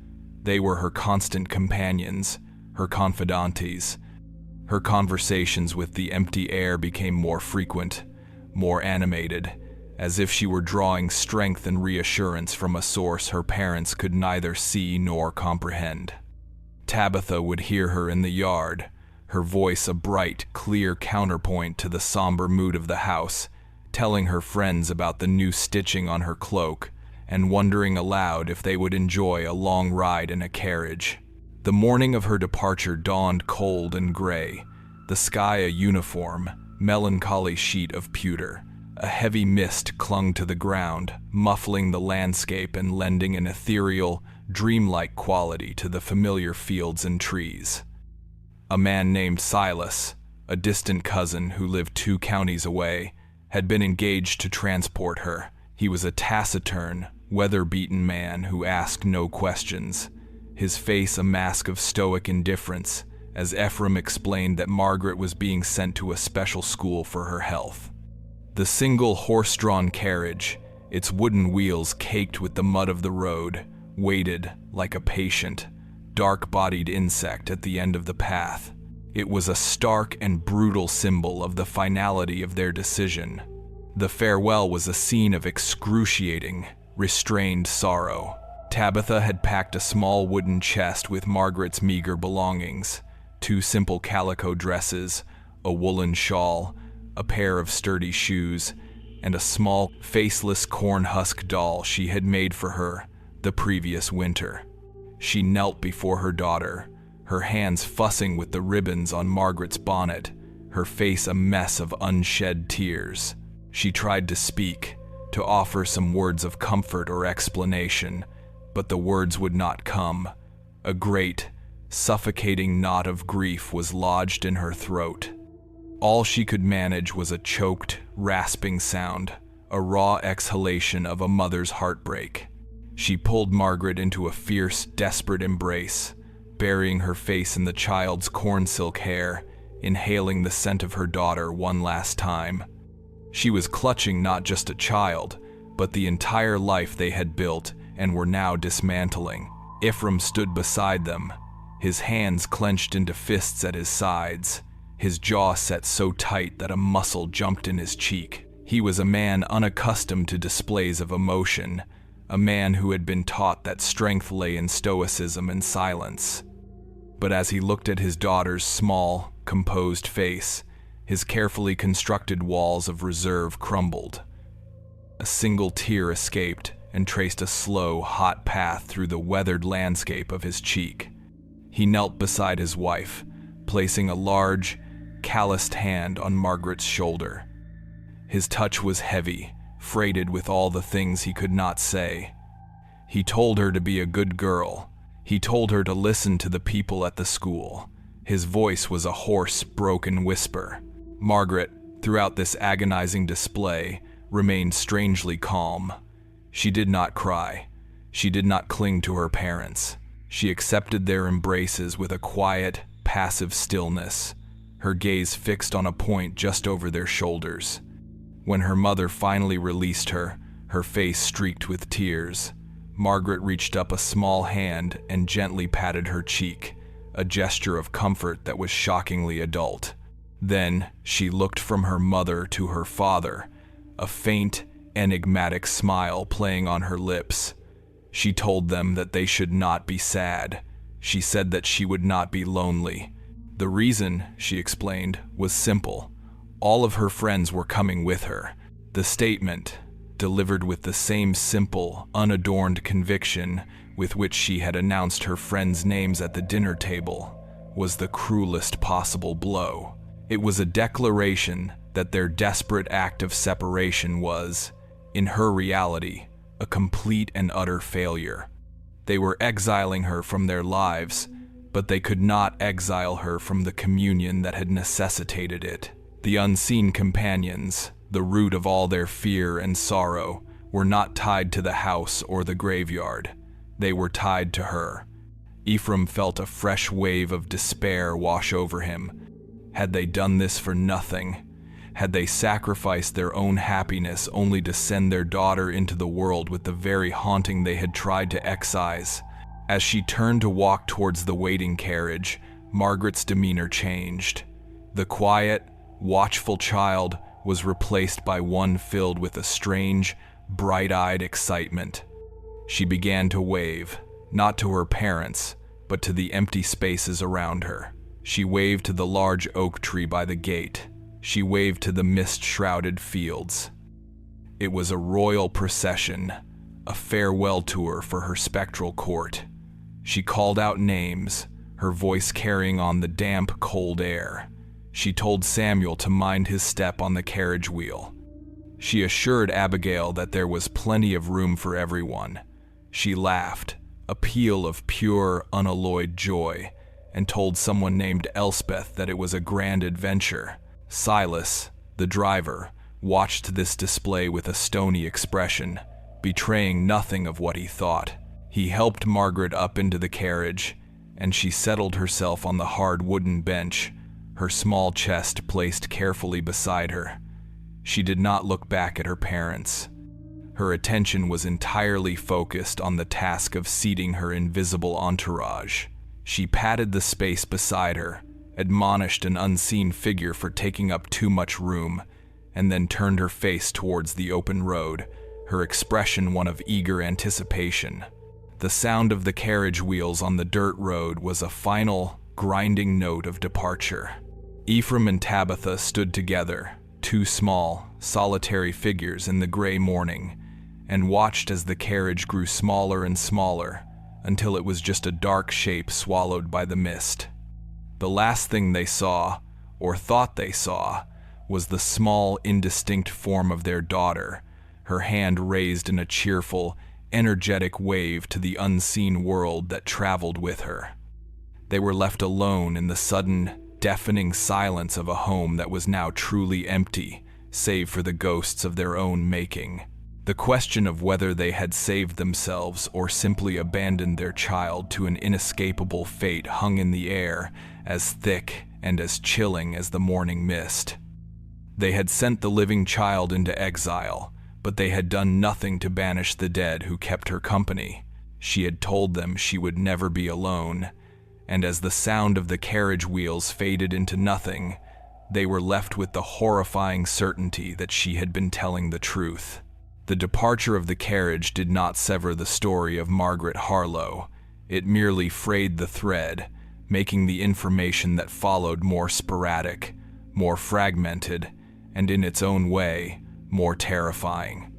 They were her constant companions, her confidantes. Her conversations with the empty air became more frequent, more animated, as if she were drawing strength and reassurance from a source her parents could neither see nor comprehend. Tabitha would hear her in the yard, her voice a bright, clear counterpoint to the somber mood of the house, telling her friends about the new stitching on her cloak, and wondering aloud if they would enjoy a long ride in a carriage. The morning of her departure dawned cold and gray, the sky a uniform, melancholy sheet of pewter. A heavy mist clung to the ground, muffling the landscape and lending an ethereal, dreamlike quality to the familiar fields and trees. A man named Silas, a distant cousin who lived 2 counties away, had been engaged to transport her. He was a taciturn, weather-beaten man who asked no questions, his face a mask of stoic indifference, as Ephraim explained that Margaret was being sent to a special school for her health. The single horse-drawn carriage, its wooden wheels caked with the mud of the road, waited like a patient, dark-bodied insect at the end of the path. It was a stark and brutal symbol of the finality of their decision. The farewell was a scene of excruciating, restrained sorrow. Tabitha had packed a small wooden chest with Margaret's meager belongings, 2 simple calico dresses, a woolen shawl, a pair of sturdy shoes, and a small, faceless corn-husk doll she had made for her the previous winter. She knelt before her daughter, her hands fussing with the ribbons on Margaret's bonnet, her face a mess of unshed tears. She tried to speak, to offer some words of comfort or explanation, but the words would not come. A great, suffocating knot of grief was lodged in her throat. All she could manage was a choked, rasping sound, a raw exhalation of a mother's heartbreak. She pulled Margaret into a fierce, desperate embrace, burying her face in the child's corn-silk hair, inhaling the scent of her daughter one last time. She was clutching not just a child, but the entire life they had built and were now dismantling. Ephraim stood beside them, his hands clenched into fists at his sides, his jaw set so tight that a muscle jumped in his cheek. He was a man unaccustomed to displays of emotion, a man who had been taught that strength lay in stoicism and silence. But as he looked at his daughter's small, composed face, his carefully constructed walls of reserve crumbled. A single tear escaped and traced a slow, hot path through the weathered landscape of his cheek. He knelt beside his wife, placing a large, calloused hand on Margaret's shoulder. His touch was heavy, freighted with all the things he could not say. He told her to be a good girl. He told her to listen to the people at the school. His voice was a hoarse, broken whisper. Margaret, throughout this agonizing display, remained strangely calm. She did not cry. She did not cling to her parents. She accepted their embraces with a quiet, passive stillness, her gaze fixed on a point just over their shoulders. When her mother finally released her, her face streaked with tears, Margaret reached up a small hand and gently patted her cheek, a gesture of comfort that was shockingly adult. Then she looked from her mother to her father, a faint, enigmatic smile playing on her lips. She told them that they should not be sad. She said that she would not be lonely. The reason, she explained, was simple. All of her friends were coming with her. The statement, delivered with the same simple, unadorned conviction with which she had announced her friends' names at the dinner table, was the cruelest possible blow. It was a declaration that their desperate act of separation was, in her reality, a complete and utter failure. They were exiling her from their lives, but they could not exile her from the communion that had necessitated it. The unseen companions, the root of all their fear and sorrow, were not tied to the house or the graveyard. They were tied to her. Ephraim felt a fresh wave of despair wash over him. Had they done this for nothing? Had they sacrificed their own happiness only to send their daughter into the world with the very haunting they had tried to excise? As she turned to walk towards the waiting carriage, Margaret's demeanor changed. The quiet, watchful child was replaced by one filled with a strange, bright-eyed excitement. She began to wave, not to her parents, but to the empty spaces around her. She waved to the large oak tree by the gate. She waved to the mist-shrouded fields. It was a royal procession, a farewell tour for her spectral court. She called out names, her voice carrying on the damp, cold air. She told Samuel to mind his step on the carriage wheel. She assured Abigail that there was plenty of room for everyone. She laughed, a peal of pure, unalloyed joy, and told someone named Elspeth that it was a grand adventure. Silas, the driver, watched this display with a stony expression, betraying nothing of what he thought. He helped Margaret up into the carriage, and she settled herself on the hard wooden bench, her small chest placed carefully beside her. She did not look back at her parents. Her attention was entirely focused on the task of seating her invisible entourage. She patted the space beside her, admonished an unseen figure for taking up too much room, and then turned her face towards the open road, her expression one of eager anticipation. The sound of the carriage wheels on the dirt road was a final, grinding note of departure. Ephraim and Tabitha stood together, two small, solitary figures in the gray morning, and watched as the carriage grew smaller and smaller, until it was just a dark shape swallowed by the mist. The last thing they saw, or thought they saw, was the small, indistinct form of their daughter, her hand raised in a cheerful, energetic wave to the unseen world that traveled with her. They were left alone in the sudden, deafening silence of a home that was now truly empty, save for the ghosts of their own making. The question of whether they had saved themselves or simply abandoned their child to an inescapable fate hung in the air, as thick and as chilling as the morning mist. They had sent the living child into exile, but they had done nothing to banish the dead who kept her company. She had told them she would never be alone, and as the sound of the carriage wheels faded into nothing, they were left with the horrifying certainty that she had been telling the truth. The departure of the carriage did not sever the story of Margaret Harlow. It merely frayed the thread, making the information that followed more sporadic, more fragmented, and in its own way, more terrifying.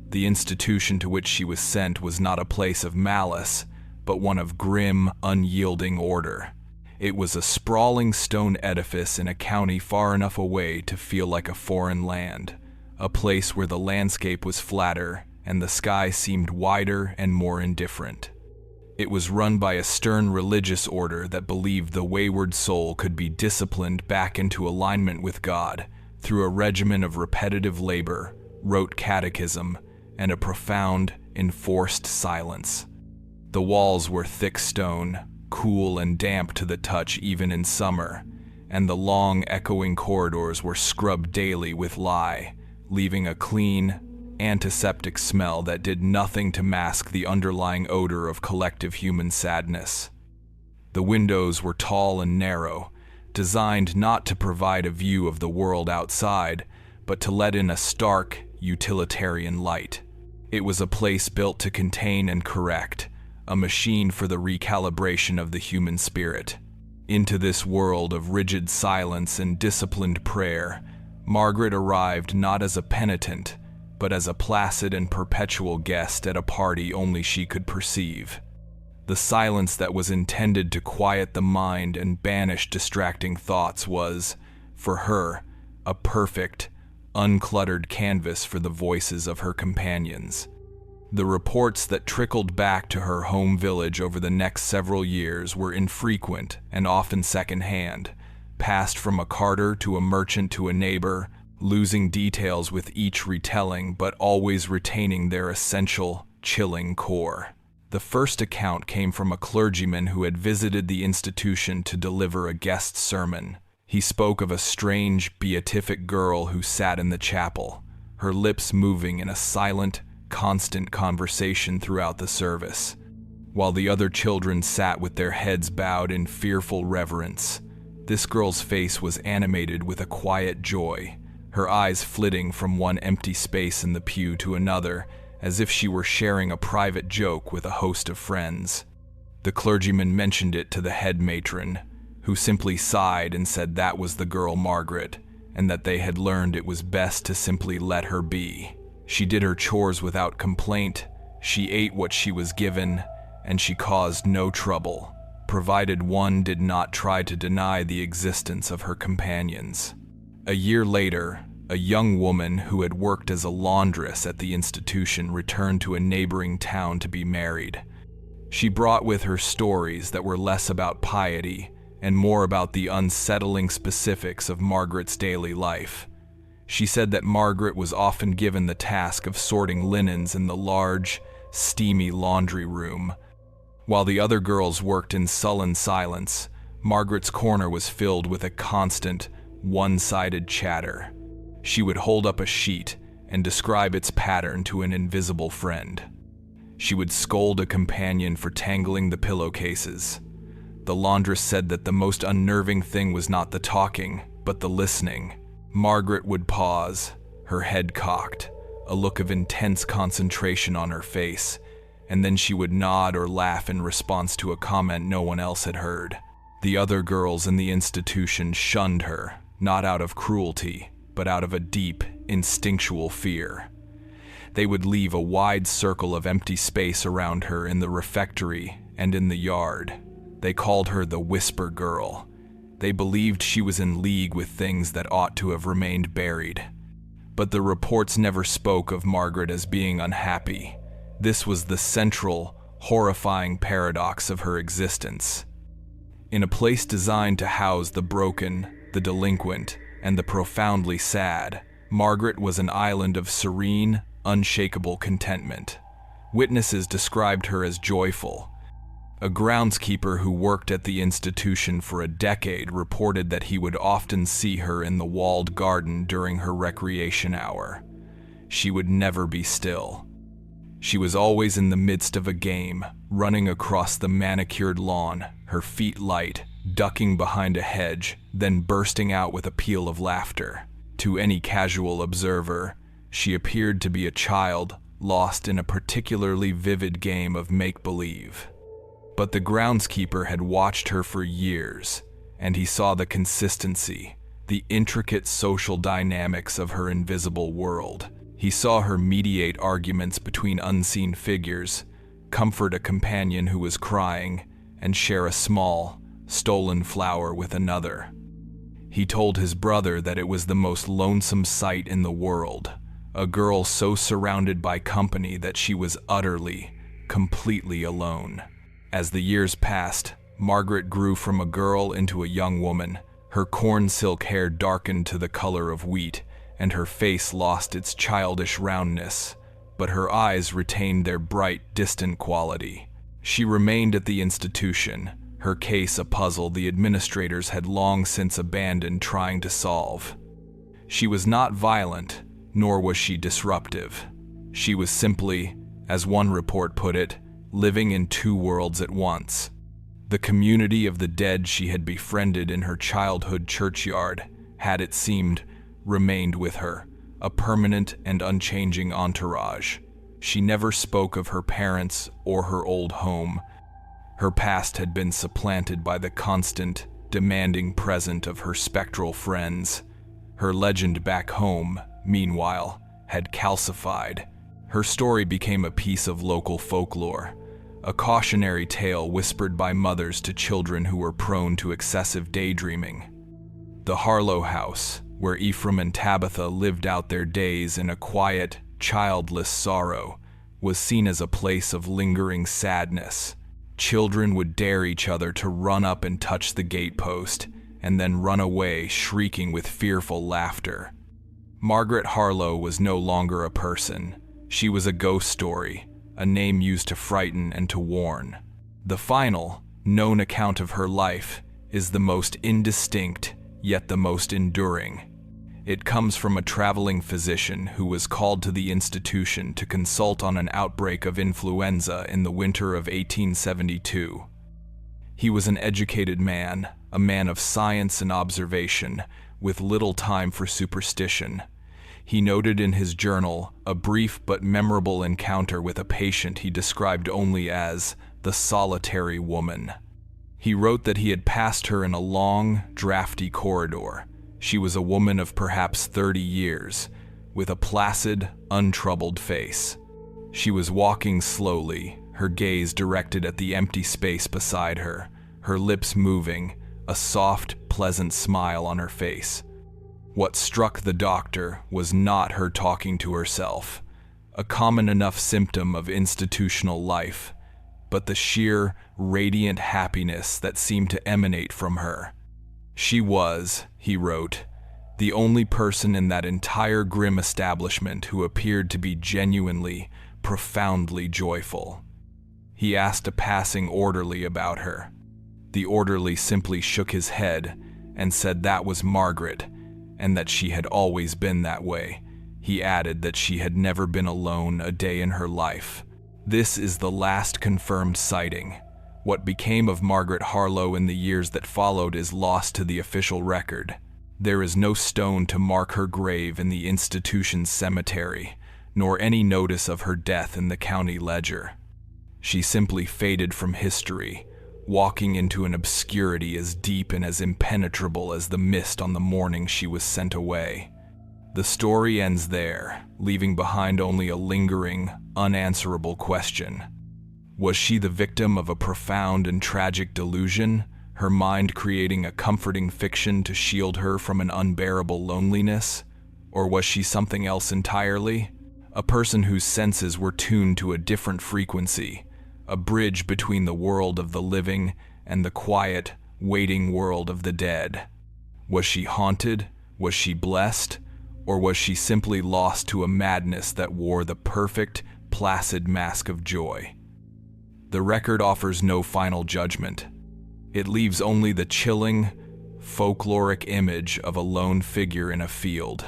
The institution to which she was sent was not a place of malice, but one of grim, unyielding order. It was a sprawling stone edifice in a county far enough away to feel like a foreign land, a place where the landscape was flatter and the sky seemed wider and more indifferent. It was run by a stern religious order that believed the wayward soul could be disciplined back into alignment with God through a regimen of repetitive labor, rote catechism, and a profound, enforced silence. The walls were thick stone, cool and damp to the touch even in summer, and the long, echoing corridors were scrubbed daily with lye, leaving a clean, antiseptic smell that did nothing to mask the underlying odor of collective human sadness. The windows were tall and narrow, designed not to provide a view of the world outside, but to let in a stark, utilitarian light. It was a place built to contain and correct, a machine for the recalibration of the human spirit. Into this world of rigid silence and disciplined prayer, Margaret arrived not as a penitent, but as a placid and perpetual guest at a party only she could perceive. The silence that was intended to quiet the mind and banish distracting thoughts was, for her, a perfect, uncluttered canvas for the voices of her companions. The reports that trickled back to her home village over the next several years were infrequent and often secondhand, passed from a carter to a merchant to a neighbor, losing details with each retelling but always retaining their essential, chilling core. The first account came from a clergyman who had visited the institution to deliver a guest sermon. He spoke of a strange, beatific girl who sat in the chapel, her lips moving in a silent, constant conversation throughout the service, while the other children sat with their heads bowed in fearful reverence. This girl's face was animated with a quiet joy, her eyes flitting from one empty space in the pew to another, as if she were sharing a private joke with a host of friends. The clergyman mentioned it to the head matron, who simply sighed and said that was the girl Margaret, and that they had learned it was best to simply let her be. She did her chores without complaint, she ate what she was given, and she caused no trouble, provided one did not try to deny the existence of her companions. A year later, a young woman who had worked as a laundress at the institution returned to a neighboring town to be married. She brought with her stories that were less about piety and more about the unsettling specifics of Margaret's daily life. She said that Margaret was often given the task of sorting linens in the large, steamy laundry room. While the other girls worked in sullen silence, Margaret's corner was filled with a constant, one-sided chatter. She would hold up a sheet and describe its pattern to an invisible friend. She would scold a companion for tangling the pillowcases. The laundress said that the most unnerving thing was not the talking, but the listening. Margaret would pause, her head cocked, a look of intense concentration on her face, and then she would nod or laugh in response to a comment no one else had heard. The other girls in the institution shunned her, not out of cruelty, but out of a deep, instinctual fear. They would leave a wide circle of empty space around her in the refectory and in the yard. They called her the Whisper Girl. They believed she was in league with things that ought to have remained buried. But the reports never spoke of Margaret as being unhappy. This was the central, horrifying paradox of her existence. In a place designed to house the broken, the delinquent, and the profoundly sad, Margaret was an island of serene, unshakable contentment. Witnesses described her as joyful. A groundskeeper who worked at the institution for a decade reported that he would often see her in the walled garden during her recreation hour. She would never be still. She was always in the midst of a game, running across the manicured lawn, her feet light, ducking behind a hedge, then bursting out with a peal of laughter. To any casual observer, she appeared to be a child lost in a particularly vivid game of make-believe. But the groundskeeper had watched her for years, and he saw the consistency, the intricate social dynamics of her invisible world. He saw her mediate arguments between unseen figures, comfort a companion who was crying, and share a small, stolen flower with another. He told his brother that it was the most lonesome sight in the world, a girl so surrounded by company that she was utterly, completely alone. As the years passed, Margaret grew from a girl into a young woman. Her corn silk hair darkened to the color of wheat, and her face lost its childish roundness, but her eyes retained their bright, distant quality. She remained at the institution, her case a puzzle the administrators had long since abandoned trying to solve. She was not violent, nor was she disruptive. She was simply, as one report put it, living in two worlds at once. The community of the dead she had befriended in her childhood churchyard had, it seemed, remained with her, a permanent and unchanging entourage. She never spoke of her parents or her old home. Her past had been supplanted by the constant, demanding present of her spectral friends. Her legend back home, meanwhile, had calcified. Her story became a piece of local folklore, a cautionary tale whispered by mothers to children who were prone to excessive daydreaming. The Harlow house, where Ephraim and Tabitha lived out their days in a quiet, childless sorrow, was seen as a place of lingering sadness. Children would dare each other to run up and touch the gatepost, and then run away shrieking with fearful laughter. Margaret Harlow was no longer a person. She was a ghost story, a name used to frighten and to warn. The final, known account of her life is the most indistinct, yet the most enduring. It comes from a traveling physician who was called to the institution to consult on an outbreak of influenza in the winter of 1872. He was an educated man, a man of science and observation, with little time for superstition. He noted in his journal a brief but memorable encounter with a patient he described only as the solitary woman. He wrote that he had passed her in a long, drafty corridor. She was a woman of perhaps 30 years, with a placid, untroubled face. She was walking slowly, her gaze directed at the empty space beside her, her lips moving, a soft, pleasant smile on her face. What struck the doctor was not her talking to herself, a common enough symptom of institutional life, but the sheer, radiant happiness that seemed to emanate from her. She was, he wrote, the only person in that entire grim establishment who appeared to be genuinely, profoundly joyful. He asked a passing orderly about her. The orderly simply shook his head and said that was Margaret, and that she had always been that way. He added that she had never been alone a day in her life. This is the last confirmed sighting. What became of Margaret Harlow in the years that followed is lost to the official record. There is no stone to mark her grave in the institution's cemetery, nor any notice of her death in the county ledger. She simply faded from history, walking into an obscurity as deep and as impenetrable as the mist on the morning she was sent away. The story ends there, leaving behind only a lingering, unanswerable question. Was she the victim of a profound and tragic delusion, her mind creating a comforting fiction to shield her from an unbearable loneliness? Or was she something else entirely? A person whose senses were tuned to a different frequency, a bridge between the world of the living and the quiet, waiting world of the dead. Was she haunted? Was she blessed? Or was she simply lost to a madness that wore the perfect, placid mask of joy? The record offers no final judgment. It leaves only the chilling, folkloric image of a lone figure in a field,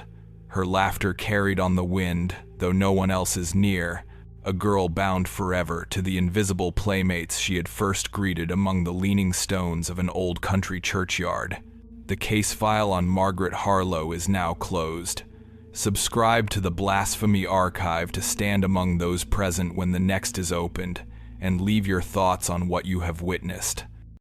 her laughter carried on the wind, though no one else is near, a girl bound forever to the invisible playmates she had first greeted among the leaning stones of an old country churchyard. The case file on Margaret Harlow is now closed. Subscribe to the Blasphemy Archive to stand among those present when the next is opened, and leave your thoughts on what you have witnessed.